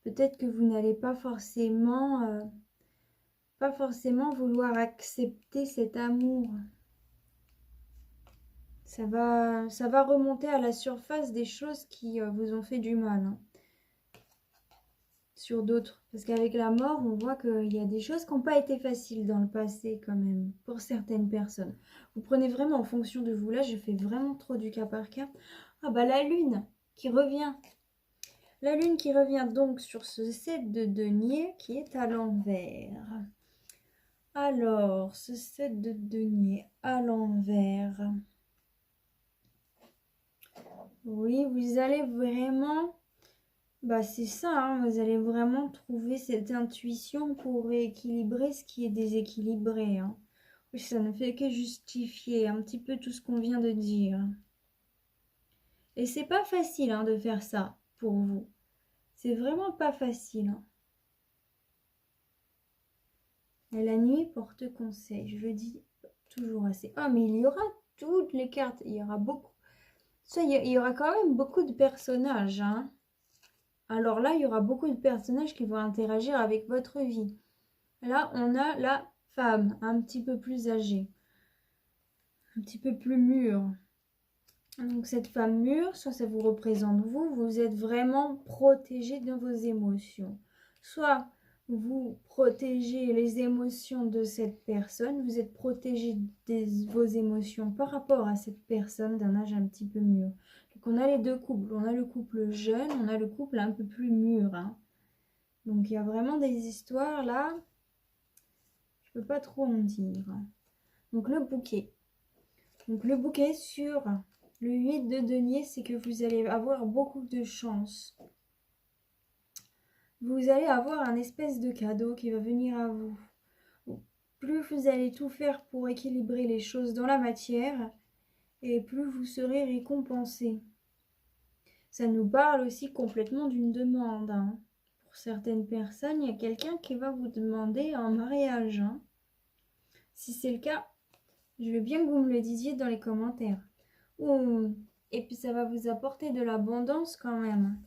Peut-être que vous n'allez pas forcément vouloir accepter cet amour. Ça va remonter à la surface des choses qui vous ont fait du mal, hein, sur d'autres. Parce qu'avec la mort, on voit qu'il y a des choses qui n'ont pas été faciles dans le passé quand même, pour certaines personnes. Vous prenez vraiment en fonction de vous. Là, je fais vraiment trop du cas par cas. Ah bah la lune qui revient. La lune qui revient donc sur ce 7 de denier qui est à l'envers. Alors, ce 7 de denier à l'envers. Oui, vous allez vraiment, bah c'est ça, hein, vous allez vraiment trouver cette intuition pour rééquilibrer ce qui est déséquilibré, hein. Oui, ça ne fait que justifier un petit peu tout ce qu'on vient de dire. Et c'est pas facile, hein, de faire ça pour vous. C'est vraiment pas facile, hein. Et la nuit porte conseil, je le dis toujours assez. Ah, mais il y aura toutes les cartes, il y aura beaucoup. Ça, il y aura quand même beaucoup de personnages, hein. Alors là, il y aura beaucoup de personnages qui vont interagir avec votre vie. Là, on a la femme, un petit peu plus âgée, un petit peu plus mûre. Donc cette femme mûre, soit ça vous représente vous, vous êtes vraiment protégé de vos émotions. Soit vous protégez les émotions de cette personne, vous êtes protégé de vos émotions par rapport à cette personne d'un âge un petit peu mûr. Donc on a les deux couples, on a le couple jeune, on a le couple un peu plus mûr, hein. Donc il y a vraiment des histoires là, je peux pas trop en dire. Donc le bouquet. Donc le bouquet sur le 8 de denier, c'est que vous allez avoir beaucoup de chance. Vous allez avoir un espèce de cadeau qui va venir à vous. Plus vous allez tout faire pour équilibrer les choses dans la matière, et plus vous serez récompensé. Ça nous parle aussi complètement d'une demande, hein. Pour certaines personnes, il y a quelqu'un qui va vous demander en mariage, hein. Si c'est le cas, je veux bien que vous me le disiez dans les commentaires. Et puis ça va vous apporter de l'abondance quand même.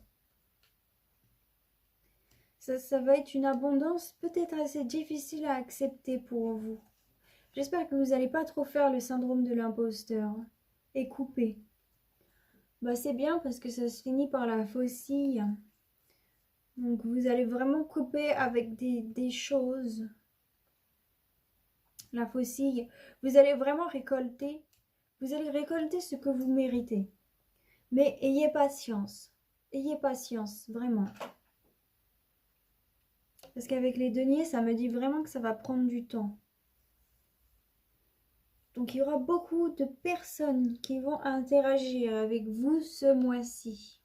Ça va être une abondance peut-être assez difficile à accepter pour vous. J'espère que vous n'allez pas trop faire le syndrome de l'imposteur et couper. Bah c'est bien parce que ça se finit par la faucille. Donc vous allez vraiment couper avec des choses. La faucille, vous allez vraiment récolter. Vous allez récolter ce que vous méritez. Mais ayez patience. Ayez patience, vraiment. Parce qu'avec les deniers, ça me dit vraiment que ça va prendre du temps. Donc il y aura beaucoup de personnes qui vont interagir avec vous ce mois-ci.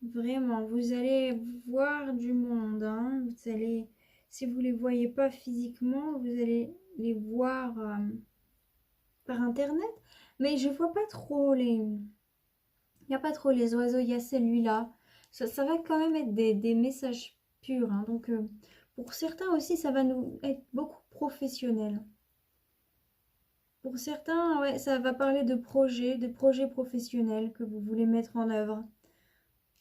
Vraiment, vous allez voir du monde, hein. Vous allez, si vous ne les voyez pas physiquement, vous allez les voir par internet. Mais je vois pas trop les... Il n'y a pas trop les oiseaux, il y a celui-là. Ça va quand même être des messages purs, hein. Donc pour certains aussi, ça va nous être beaucoup professionnel. Pour certains, ouais, ça va parler de projets professionnels que vous voulez mettre en œuvre.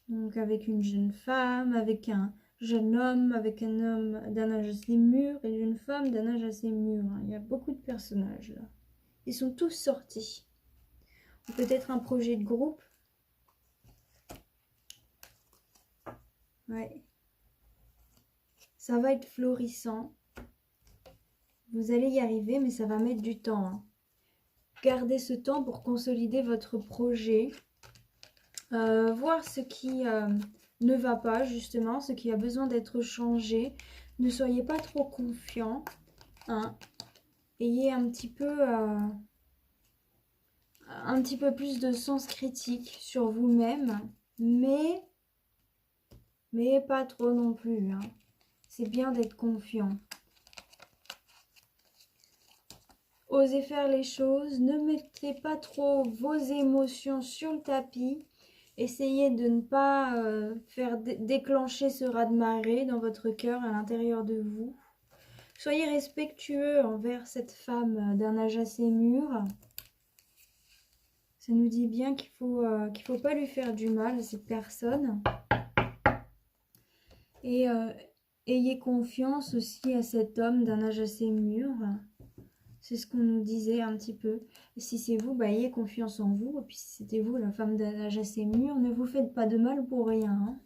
Donc avec une jeune femme, avec un jeune homme avec un homme d'un âge assez mûr et une femme d'un âge assez mûr. Il y a beaucoup de personnages là. Ils sont tous sortis. Ou peut-être un projet de groupe. Ouais. Ça va être florissant. Vous allez y arriver, mais ça va mettre du temps, hein. Gardez ce temps pour consolider votre projet. Voir ce qui ne va pas, justement, ce qui a besoin d'être changé. Ne soyez pas trop confiant, hein. Ayez un petit peu plus de sens critique sur vous-même, mais pas trop non plus, hein. C'est bien d'être confiant. Osez faire les choses, ne mettez pas trop vos émotions sur le tapis. Essayez de ne pas faire déclencher ce raz-de-marée dans votre cœur, à l'intérieur de vous. Soyez respectueux envers cette femme d'un âge assez mûr. Ça nous dit bien qu'il faut pas lui faire du mal à cette personne. Et ayez confiance aussi à cet homme d'un âge assez mûr. C'est ce qu'on nous disait un petit peu. Et si c'est vous, ayez confiance en vous. Et puis si c'était vous, la femme d'un âge assez mûr, ne vous faites pas de mal pour rien, hein.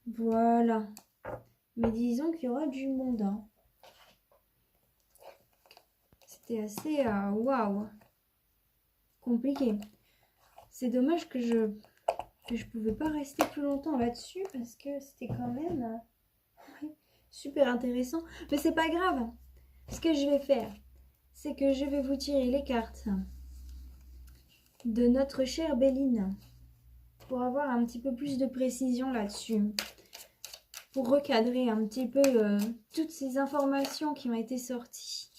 Voilà. Mais disons qu'il y aura du monde, hein. C'était assez waouh, compliqué. C'est dommage que je pouvais pas rester plus longtemps là-dessus parce que c'était quand même super intéressant. Mais c'est pas grave. Ce que je vais faire, c'est que je vais vous tirer les cartes de notre chère Béline pour avoir un petit peu plus de précision là-dessus. Pour recadrer un petit peu toutes ces informations qui ont été sorties.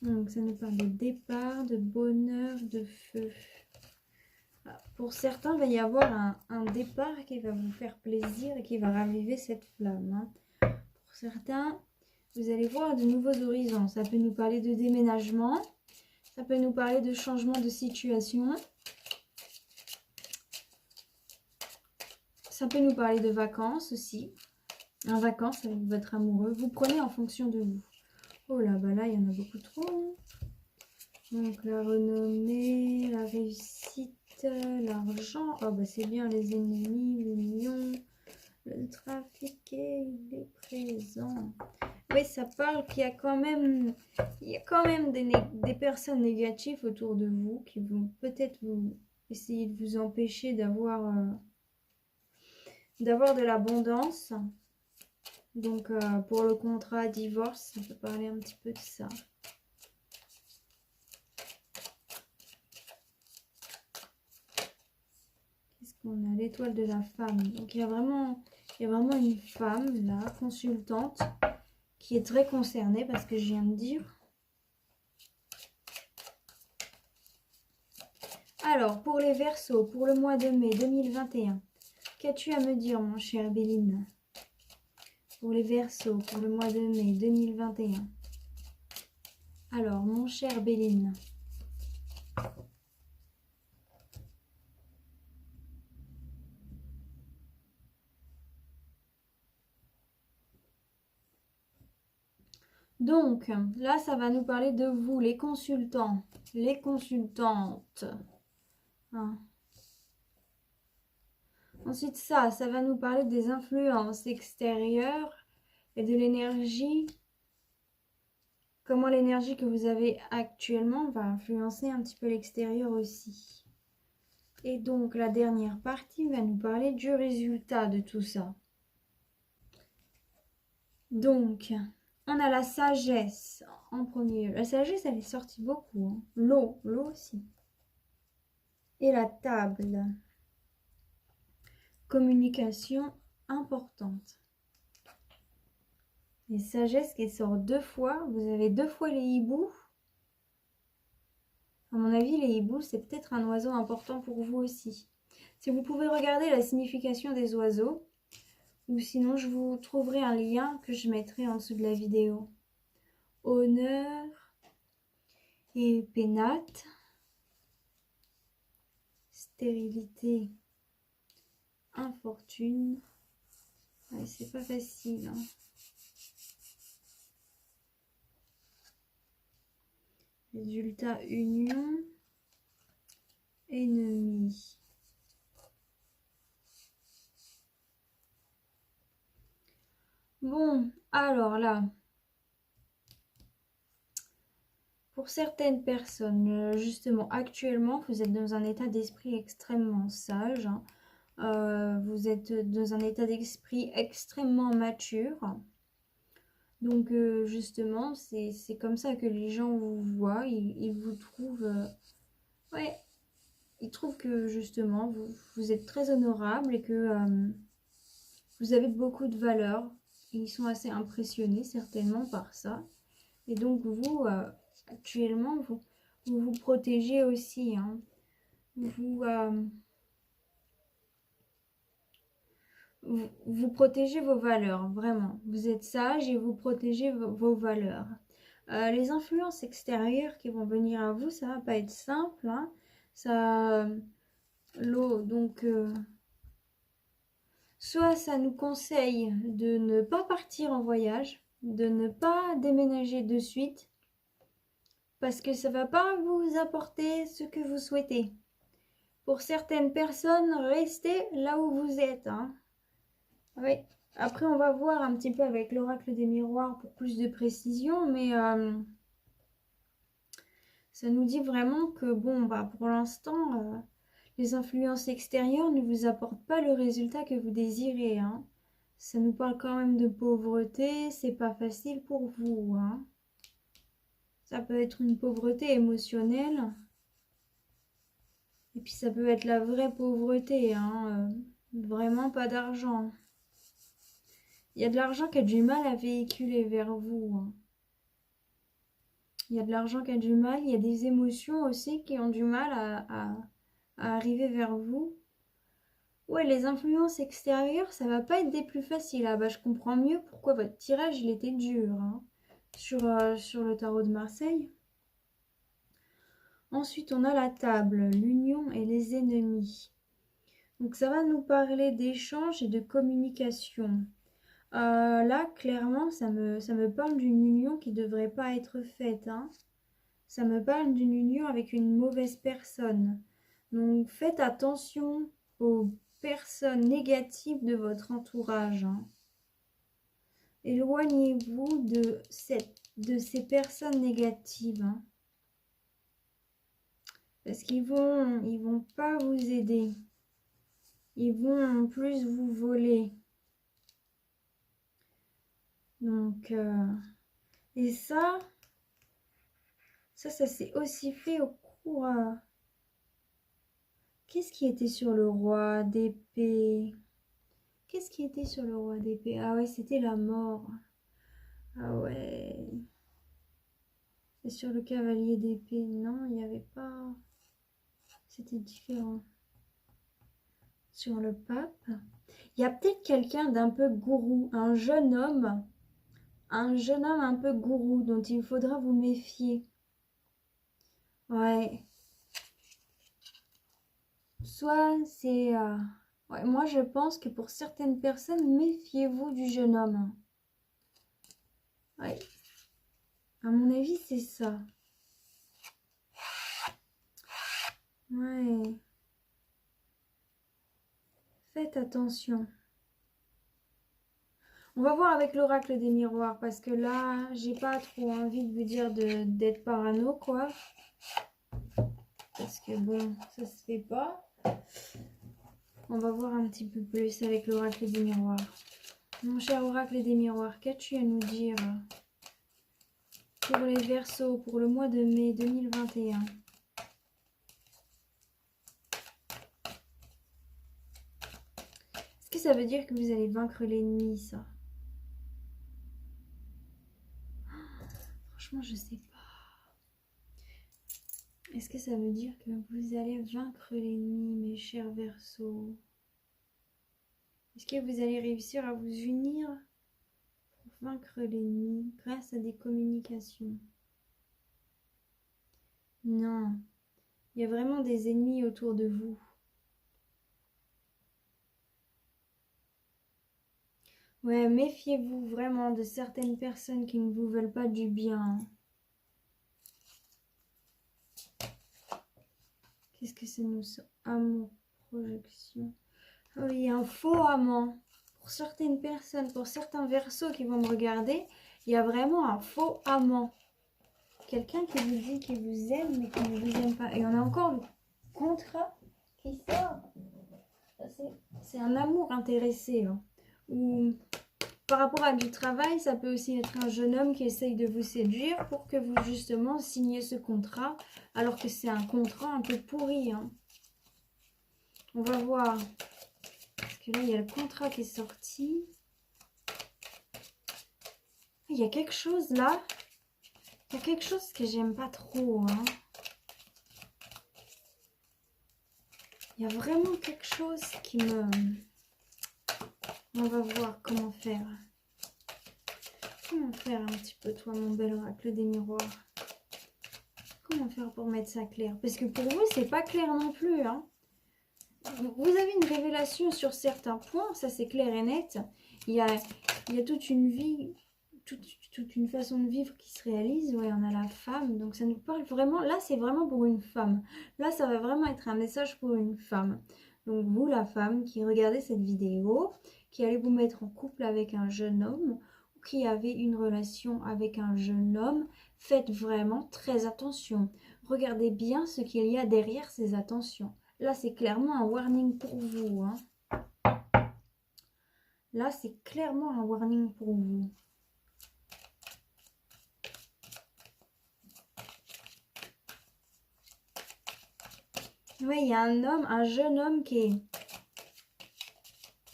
Donc ça nous parle de départ, de bonheur, de feu. Pour certains, il va y avoir un départ qui va vous faire plaisir et qui va raviver cette flamme, hein. Pour certains, vous allez voir de nouveaux horizons. Ça peut nous parler de déménagement, ça peut nous parler de changement de situation, ça peut nous parler de vacances aussi. En vacances avec votre amoureux. Vous prenez en fonction de vous. Oh là, là, il y en a beaucoup trop, hein. Donc la renommée, la réussite, l'argent. Oh c'est bien, les ennemis, l'union, le trafiqué, il est présent. Oui, ça parle qu'il y a quand même, des personnes négatives autour de vous qui vont peut-être vous essayer de vous empêcher d'avoir de l'abondance. Donc pour le contrat divorce, ça peut parler un petit peu de ça. On a l'étoile de la femme. Donc il y a vraiment une femme là, consultante, qui est très concernée parce que je viens de dire. Alors, pour les Verseaux, pour le mois de mai 2021, qu'as-tu à me dire, mon cher Béline? Pour les Verseaux, pour le mois de mai 2021. Alors, mon cher Béline. Donc, là, ça va nous parler de vous, les consultants, les consultantes. Hein. Ensuite, ça va nous parler des influences extérieures et de l'énergie. Comment l'énergie que vous avez actuellement va influencer un petit peu l'extérieur aussi. Et donc, la dernière partie va nous parler du résultat de tout ça. Donc, on a la sagesse en premier lieu. La sagesse, elle est sortie beaucoup, hein. L'eau aussi. Et la table. Communication importante. Les sagesses qui sortent 2 fois. Vous avez 2 fois les hiboux. À mon avis, les hiboux, c'est peut-être un oiseau important pour vous aussi. Si vous pouvez regarder la signification des oiseaux, ou sinon je vous trouverai un lien que je mettrai en dessous de la vidéo. Honneur et pénate. Stérilité infortune. Ouais, c'est pas facile, hein. Résultat, union, ennemi. Bon, alors là, pour certaines personnes, justement, actuellement, vous êtes dans un état d'esprit extrêmement sage, hein. Vous êtes dans un état d'esprit extrêmement mature. Donc, justement, c'est comme ça que les gens vous voient. Ils vous trouvent... ouais, ils trouvent que, justement, vous êtes très honorable et que vous avez beaucoup de valeur. Ils sont assez impressionnés, certainement, par ça. Et donc, vous, actuellement, vous protégez aussi, hein. Vous protégez vos valeurs, vraiment. Vous êtes sage et vous protégez vos valeurs. Les influences extérieures qui vont venir à vous, ça va pas être simple, hein. Ça, l'eau, donc, soit ça nous conseille de ne pas partir en voyage, de ne pas déménager de suite, parce que ça va pas vous apporter ce que vous souhaitez. Pour certaines personnes, restez là où vous êtes, hein. Oui. Après, on va voir un petit peu avec l'oracle des miroirs pour plus de précision, mais ça nous dit vraiment que, bon, bah, pour l'instant, les influences extérieures ne vous apportent pas le résultat que vous désirez, hein. Ça nous parle quand même de pauvreté, c'est pas facile pour vous, hein. Ça peut être une pauvreté émotionnelle, et puis ça peut être la vraie pauvreté, hein, vraiment pas d'argent. Il y a de l'argent qui a du mal à véhiculer vers vous, hein. Il y a de l'argent qui a du mal, il y a des émotions aussi qui ont du mal à arriver vers vous. Ouais, les influences extérieures, ça va pas être des plus faciles. Ah bah je comprends mieux pourquoi votre tirage il était dur, hein, sur le tarot de Marseille. Ensuite, on a la table, l'union et les ennemis. Donc ça va nous parler d'échange et de communication. Là, clairement, ça me parle d'une union qui ne devrait pas être faite, hein. Ça me parle d'une union avec une mauvaise personne. Donc faites attention aux personnes négatives de votre entourage, hein. Éloignez-vous de ces personnes négatives, hein. Parce qu'ils vont pas vous aider. Ils vont en plus vous voler. Donc, et ça s'est aussi fait au cours... Qu'est-ce qui était sur le roi d'épée? Qu'est-ce qui était sur le roi d'épée? Ah ouais, c'était la mort. Ah ouais. Et sur le cavalier d'épée, non, il n'y avait pas... C'était différent. Sur le pape, il y a peut-être quelqu'un d'un peu gourou, un jeune homme un peu gourou dont il faudra vous méfier. Ouais. Soit c'est... ouais, moi, je pense que pour certaines personnes, méfiez-vous du jeune homme. Ouais. À mon avis, c'est ça. Ouais. Faites attention. On va voir avec l'oracle des miroirs parce que là, j'ai pas trop envie de vous dire d'être parano, quoi. Parce que bon, ça se fait pas. On va voir un petit peu plus avec l'oracle des miroirs. Mon cher oracle des miroirs, qu'as-tu à nous dire pour les Verseaux pour le mois de mai 2021? Est-ce que ça veut dire que vous allez vaincre l'ennemi, ça? Franchement, je sais pas. Est-ce que ça veut dire que vous allez vaincre l'ennemi, mes chers Verseaux? Est-ce que vous allez réussir à vous unir pour vaincre l'ennemi grâce à des communications? Non, il y a vraiment des ennemis autour de vous. Ouais, méfiez-vous vraiment de certaines personnes qui ne vous veulent pas du bien. Qu'est-ce que ça nous sort? Amour, projection. Oh, il y a un faux amant. Pour certaines personnes, pour certains versos qui vont me regarder, il y a vraiment un faux amant. Quelqu'un qui vous dit qu'il vous aime, mais qui ne vous aime pas. Et on a encore le contrat qui sort. C'est un amour intéressé. Hein. Ou par rapport à du travail, ça peut aussi être un jeune homme qui essaye de vous séduire pour que vous, justement, signiez ce contrat, alors que c'est un contrat un peu pourri. Hein. On va voir. Parce que là, il y a le contrat qui est sorti. Il y a quelque chose là. Il y a quelque chose que j'aime pas trop. Hein. Il y a vraiment quelque chose qui me... On va voir comment faire. Comment faire un petit peu, toi, mon bel oracle des miroirs? Comment faire pour mettre ça clair? Parce que pour vous, c'est pas clair non plus. Hein. Vous avez une révélation sur certains points, ça c'est clair et net. Il y a toute une vie, toute une façon de vivre qui se réalise. Ouais, on a la femme, donc ça nous parle vraiment. Là, c'est vraiment pour une femme. Là, ça va vraiment être un message pour une femme. Donc vous, la femme qui regardez cette vidéo, qui allez vous mettre en couple avec un jeune homme, ou qui avait une relation avec un jeune homme, faites vraiment très attention. Regardez bien ce qu'il y a derrière ces attentions. Là, c'est clairement un warning pour vous. Hein. Là, c'est clairement un warning pour vous. Oui, il y a un jeune homme qui est...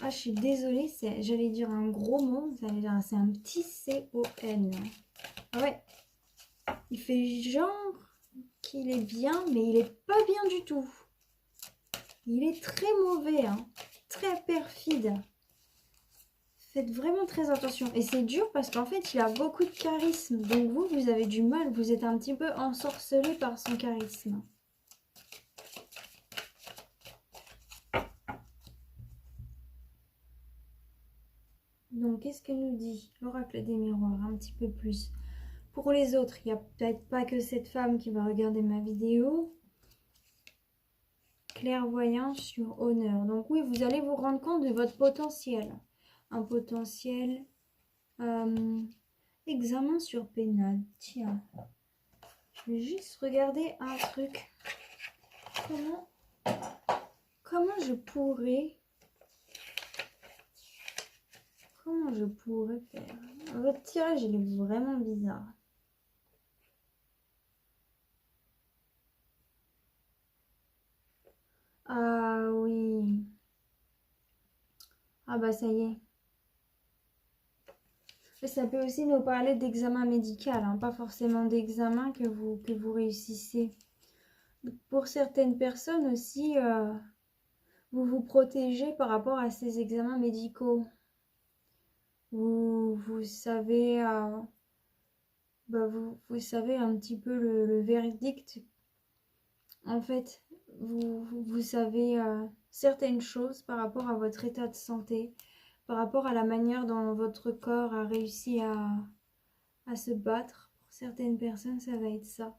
Ah, je suis désolée, j'allais dire un gros mot, c'est un petit C-O-N. Ouais, il fait genre qu'il est bien, mais il est pas bien du tout. Il est très mauvais, hein, très perfide. Faites vraiment très attention. Et c'est dur parce qu'en fait, il a beaucoup de charisme. Donc vous avez du mal. Vous êtes un petit peu ensorcelé par son charisme. Donc, qu'est-ce que nous dit l'oracle des miroirs? Un petit peu plus. Pour les autres, il n'y a peut-être pas que cette femme qui va regarder ma vidéo. Clairvoyance sur honneur. Donc oui, vous allez vous rendre compte de votre potentiel. Un potentiel... examen sur pénal. Tiens. Je vais juste regarder un truc. Comment je pourrais faire? Votre tirage, il est vraiment bizarre. Ah oui. Ah bah ça y est. Ça peut aussi nous parler d'examen médical, hein, pas forcément d'examen que vous réussissez. Pour certaines personnes aussi, vous vous protégez par rapport à ces examens médicaux. Vous savez, vous savez un petit peu le verdict. En fait, vous savez certaines choses par rapport à votre état de santé, par rapport à la manière dont votre corps a réussi à se battre. Pour certaines personnes, ça va être ça.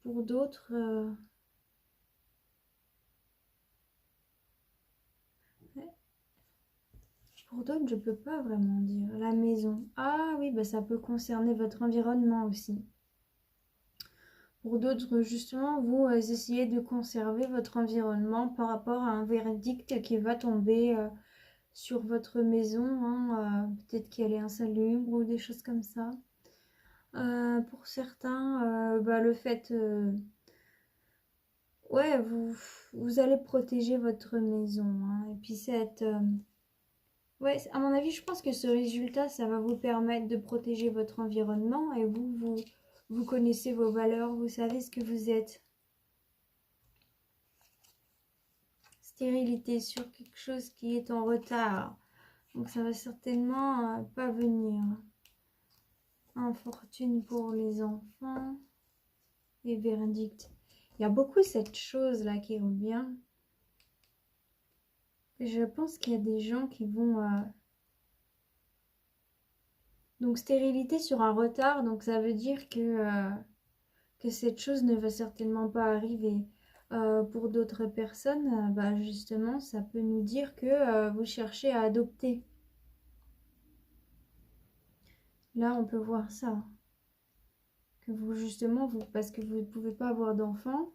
Pour d'autres, je peux pas vraiment dire. La maison. Ah oui, bah ça peut concerner votre environnement aussi. Pour d'autres, justement, vous essayez de conserver votre environnement par rapport à un verdict qui va tomber sur votre maison. Hein, peut-être qu'elle est insalubre ou des choses comme ça. Pour certains, le fait... ouais, vous allez protéger votre maison. Hein, et puis cette... ouais, à mon avis, je pense que ce résultat, ça va vous permettre de protéger votre environnement. Et vous connaissez vos valeurs, vous savez ce que vous êtes. Stérilité sur quelque chose qui est en retard. Donc ça va certainement pas venir. Infortune pour les enfants. Et verdict. Il y a beaucoup cette chose-là qui revient. Je pense qu'il y a des gens qui vont Donc stérilité sur un retard, donc ça veut dire que cette chose ne va certainement pas arriver. Pour d'autres personnes, bah justement, ça peut nous dire que vous cherchez à adopter. Là, on peut voir ça. Que vous, justement, parce que vous ne pouvez pas avoir d'enfant,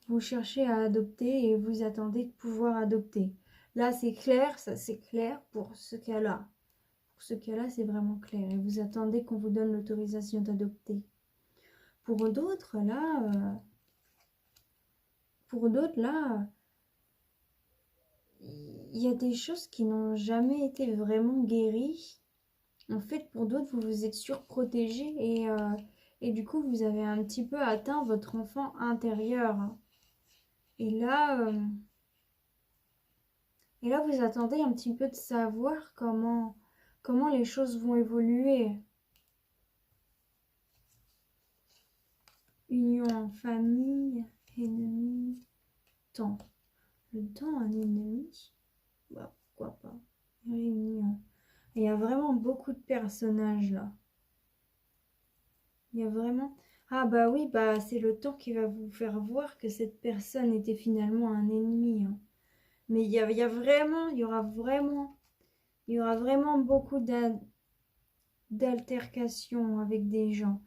vous cherchez à adopter et vous attendez de pouvoir adopter. Là, c'est clair, ça c'est clair pour ce cas-là. Pour ce cas-là, c'est vraiment clair. Et vous attendez qu'on vous donne l'autorisation d'adopter. Pour d'autres, là, il y a des choses qui n'ont jamais été vraiment guéries. En fait, pour d'autres, vous vous êtes surprotégé et du coup, vous avez un petit peu atteint votre enfant intérieur. Et là, vous attendez un petit peu de savoir comment les choses vont évoluer. Union en famille, ennemi, temps. Le temps, un ennemi, bah, pourquoi pas. Réunion. Il y a vraiment beaucoup de personnages là. Il y a vraiment... Ah bah oui, bah c'est le temps qui va vous faire voir que cette personne était finalement un ennemi. Hein. Mais il y a vraiment, il y aura vraiment beaucoup d'altercations avec des gens.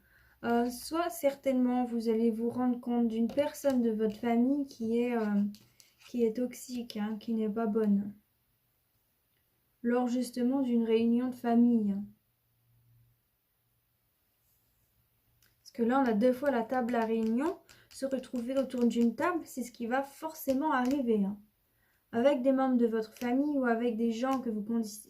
Soit certainement vous allez vous rendre compte d'une personne de votre famille qui est toxique, hein, qui n'est pas bonne. Lors justement d'une réunion de famille. Parce que là, on a 2 fois la table à réunion. Se retrouver autour d'une table, c'est ce qui va forcément arriver. Hein. Avec des membres de votre famille ou avec des gens que vous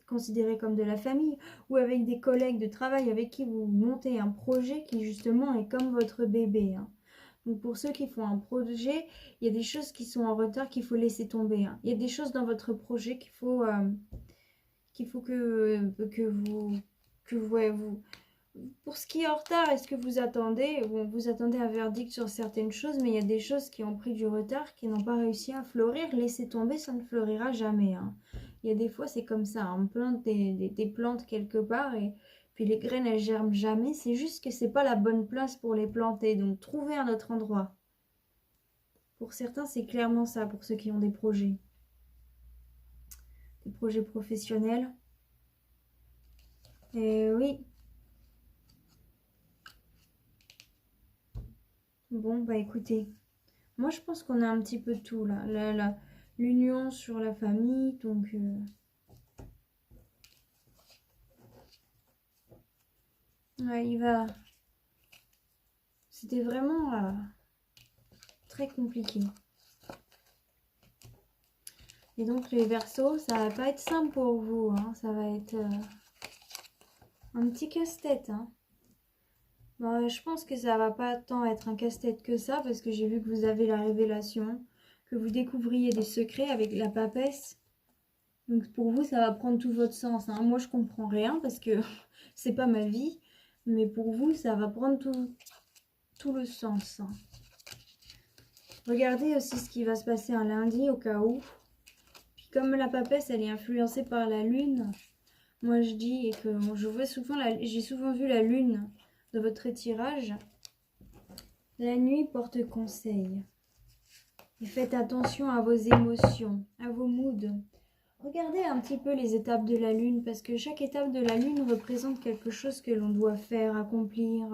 considérez comme de la famille ou avec des collègues de travail avec qui vous montez un projet qui justement est comme votre bébé. Hein. Donc pour ceux qui font un projet, il y a des choses qui sont en retard qu'il faut laisser tomber. Hein. Il y a des choses dans votre projet qu'il faut que vous pour ce qui est en retard, est-ce que vous attendez vous attendez un verdict sur certaines choses, mais il y a des choses qui ont pris du retard, qui n'ont pas réussi à fleurir. Laissez tomber, ça ne fleurira jamais. Hein. Il y a des fois, c'est comme ça. Hein. On plante des plantes quelque part et puis les graines, elles germent jamais. C'est juste que c'est pas la bonne place pour les planter. Donc, trouvez un autre endroit. Pour certains, c'est clairement ça, pour ceux qui ont des projets. Des projets professionnels. Et oui. Bon, bah écoutez, moi je pense qu'on a un petit peu tout là. L'union sur la famille, donc... Ouais, il va... C'était vraiment très compliqué. Et donc les Verseaux, ça va pas être simple pour vous, hein. Ça va être un petit casse-tête, hein. Bon, je pense que ça va pas tant être un casse-tête que ça, parce que j'ai vu que vous avez la révélation, que vous découvriez des secrets avec la papesse. Donc pour vous, ça va prendre tout votre sens. Hein. Moi, je comprends rien parce que c'est pas ma vie, mais pour vous, ça va prendre tout le sens. Hein. Regardez aussi ce qui va se passer un lundi au cas où. Puis comme la papesse, elle est influencée par la lune, moi je dis et que je vois souvent j'ai souvent vu la lune de votre tirage. La nuit porte conseil. Et faites attention à vos émotions, à vos moods. Regardez un petit peu les étapes de la lune, parce que chaque étape de la lune représente quelque chose que l'on doit faire, accomplir.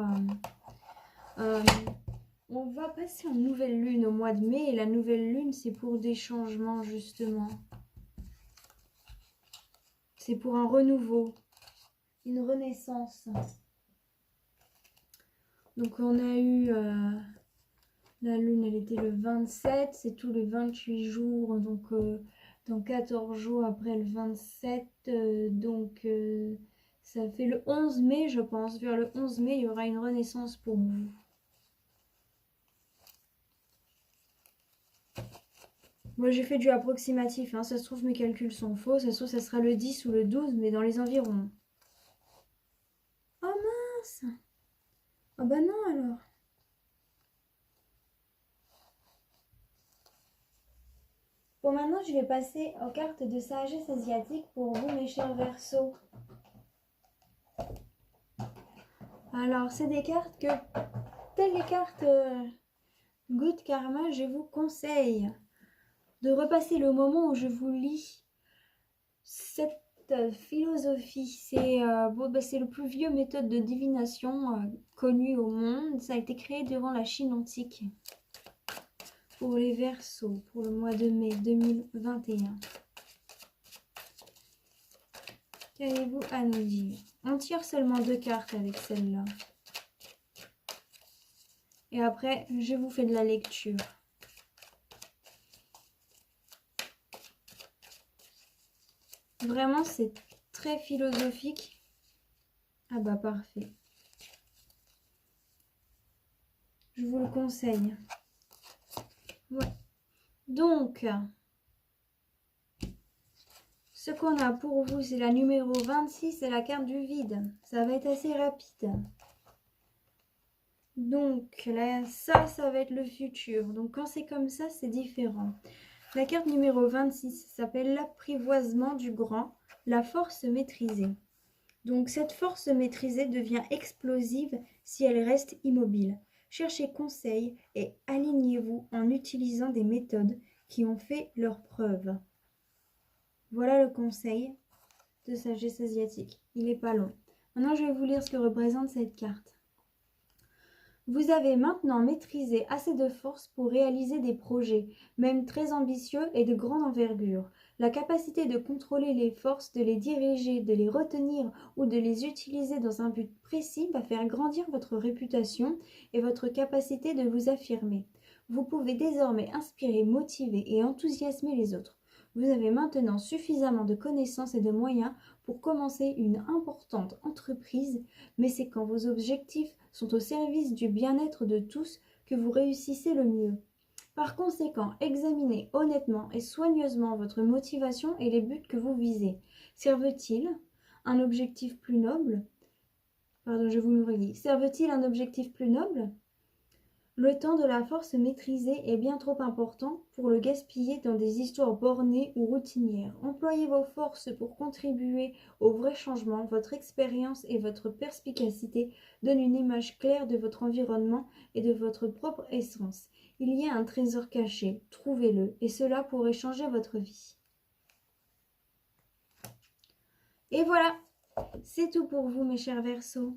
On va passer en nouvelle lune au mois de mai, et la nouvelle lune, c'est pour des changements, justement. C'est pour un renouveau, une renaissance. Donc on a eu... la lune, elle était le 27, c'est tous les 28 jours, donc dans 14 jours après le 27, ça fait le 11 mai, je pense. Vers le 11 mai, il y aura une renaissance pour vous. Moi, j'ai fait du approximatif, hein. Ça se trouve, mes calculs sont faux. Ça se trouve, ça sera le 10 ou le 12, mais dans les environs. Oh mince! Ah bah non, alors. Bon, maintenant, je vais passer aux cartes de sagesse asiatique pour vous, mes chers Verseaux. Alors, c'est des cartes que, telles les cartes Good Karma, je vous conseille de repasser le moment où je vous lis cette philosophie. C'est c'est le plus vieux méthode de divination connue au monde. Ça a été créé durant la Chine antique pour les Verseaux, pour le mois de mai 2021. Qu'avez-vous à nous dire? On tire seulement 2 cartes avec celle-là. Et après, je vous fais de la lecture. Vraiment, c'est très philosophique. Ah bah parfait. Je vous le conseille. Ouais. Donc, ce qu'on a pour vous, c'est la numéro 26, c'est la carte du vide. Ça va être assez rapide. Donc, là, ça va être le futur. Donc, quand c'est comme ça, c'est différent. La carte numéro 26 s'appelle l'apprivoisement du grand, la force maîtrisée. Donc, cette force maîtrisée devient explosive si elle reste immobile. Cherchez conseil et alignez-vous en utilisant des méthodes qui ont fait leurs preuves. Voilà le conseil de sagesse asiatique. Il n'est pas long. Maintenant, je vais vous lire ce que représente cette carte. Vous avez maintenant maîtrisé assez de force pour réaliser des projets, même très ambitieux et de grande envergure. La capacité de contrôler les forces, de les diriger, de les retenir ou de les utiliser dans un but précis va faire grandir votre réputation et votre capacité de vous affirmer. Vous pouvez désormais inspirer, motiver et enthousiasmer les autres. Vous avez maintenant suffisamment de connaissances et de moyens pour commencer une importante entreprise, mais c'est quand vos objectifs sont au service du bien-être de tous que vous réussissez le mieux. Par conséquent, examinez honnêtement et soigneusement votre motivation et les buts que vous visez. Servent-ils un objectif plus noble? Pardon, je vous le relis. Servent-ils un objectif plus noble? Le temps de la force maîtrisée est bien trop important pour le gaspiller dans des histoires bornées ou routinières. Employez vos forces pour contribuer au vrai changement. Votre expérience et votre perspicacité donnent une image claire de votre environnement et de votre propre essence. Il y a un trésor caché, trouvez-le, et cela pourrait changer votre vie. Et voilà, c'est tout pour vous mes chers Verseaux.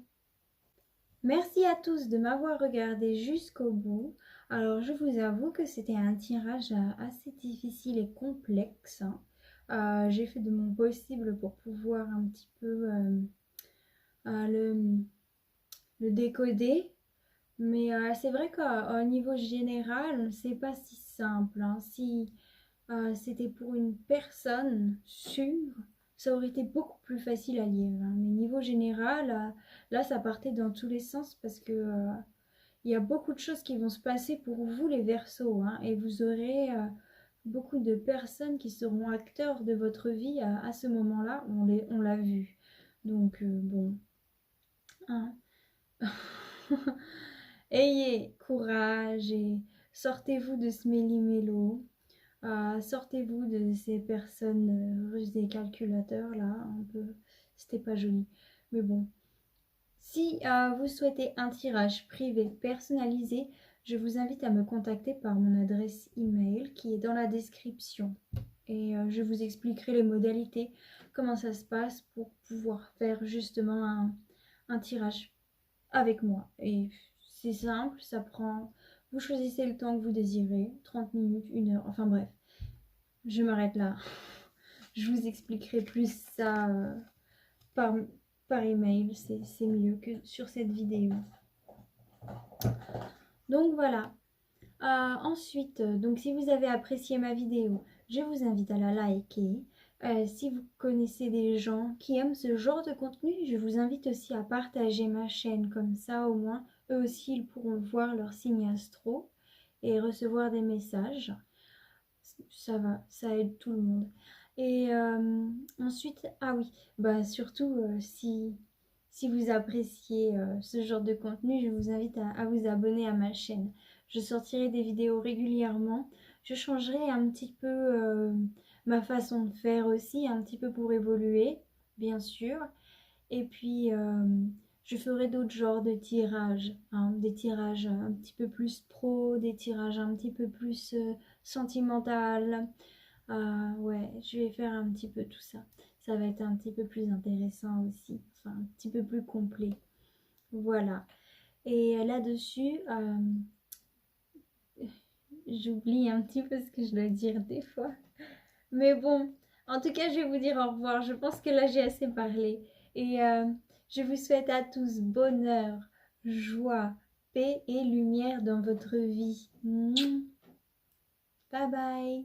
Merci à tous de m'avoir regardé jusqu'au bout. Alors, je vous avoue que c'était un tirage assez difficile et complexe. J'ai fait de mon possible pour pouvoir un petit peu le décoder. Mais c'est vrai qu'au niveau général, c'est pas si simple. Si c'était pour une personne sûre, ça aurait été beaucoup plus facile à lire. Mais niveau général, là, ça partait dans tous les sens parce que il y a beaucoup de choses qui vont se passer pour vous, les Verseaux, et vous aurez beaucoup de personnes qui seront acteurs de votre vie à ce moment-là. On l'a vu. Donc, bon. Hein. Ayez courage et sortez-vous de ce méli-mélo. Sortez-vous de ces personnes russes des calculateurs là, un peu, c'était pas joli. Mais bon, si vous souhaitez un tirage privé personnalisé, je vous invite à me contacter par mon adresse email qui est dans la description. Et je vous expliquerai les modalités, comment ça se passe pour pouvoir faire justement un tirage avec moi. Et c'est simple, ça prend... Vous choisissez le temps que vous désirez, 30 minutes, 1 heure, enfin bref. Je m'arrête là. Je vous expliquerai plus ça par email. C'est mieux que sur cette vidéo. Donc voilà. Ensuite, donc si vous avez apprécié ma vidéo, je vous invite à la liker. Si vous connaissez des gens qui aiment ce genre de contenu, je vous invite aussi à partager ma chaîne. Comme ça, au moins, eux aussi, ils pourront voir leur signe astro et recevoir des messages. Ça va, ça aide tout le monde. Et ensuite, ah oui, bah surtout si vous appréciez ce genre de contenu, je vous invite à vous abonner à ma chaîne. Je sortirai des vidéos régulièrement. Je changerai un petit peu ma façon de faire aussi, un petit peu pour évoluer, bien sûr. Et puis, Je ferai d'autres genres de tirages, hein, des tirages un petit peu plus pro, des tirages un petit peu plus sentimental. Ouais, je vais faire un petit peu tout ça. Ça va être un petit peu plus intéressant aussi, enfin un petit peu plus complet. Voilà. Et là-dessus, j'oublie un petit peu ce que je dois dire des fois. Mais bon, en tout cas, je vais vous dire au revoir. Je pense que là, j'ai assez parlé. Et je vous souhaite à tous bonheur, joie, paix et lumière dans votre vie. Bye bye.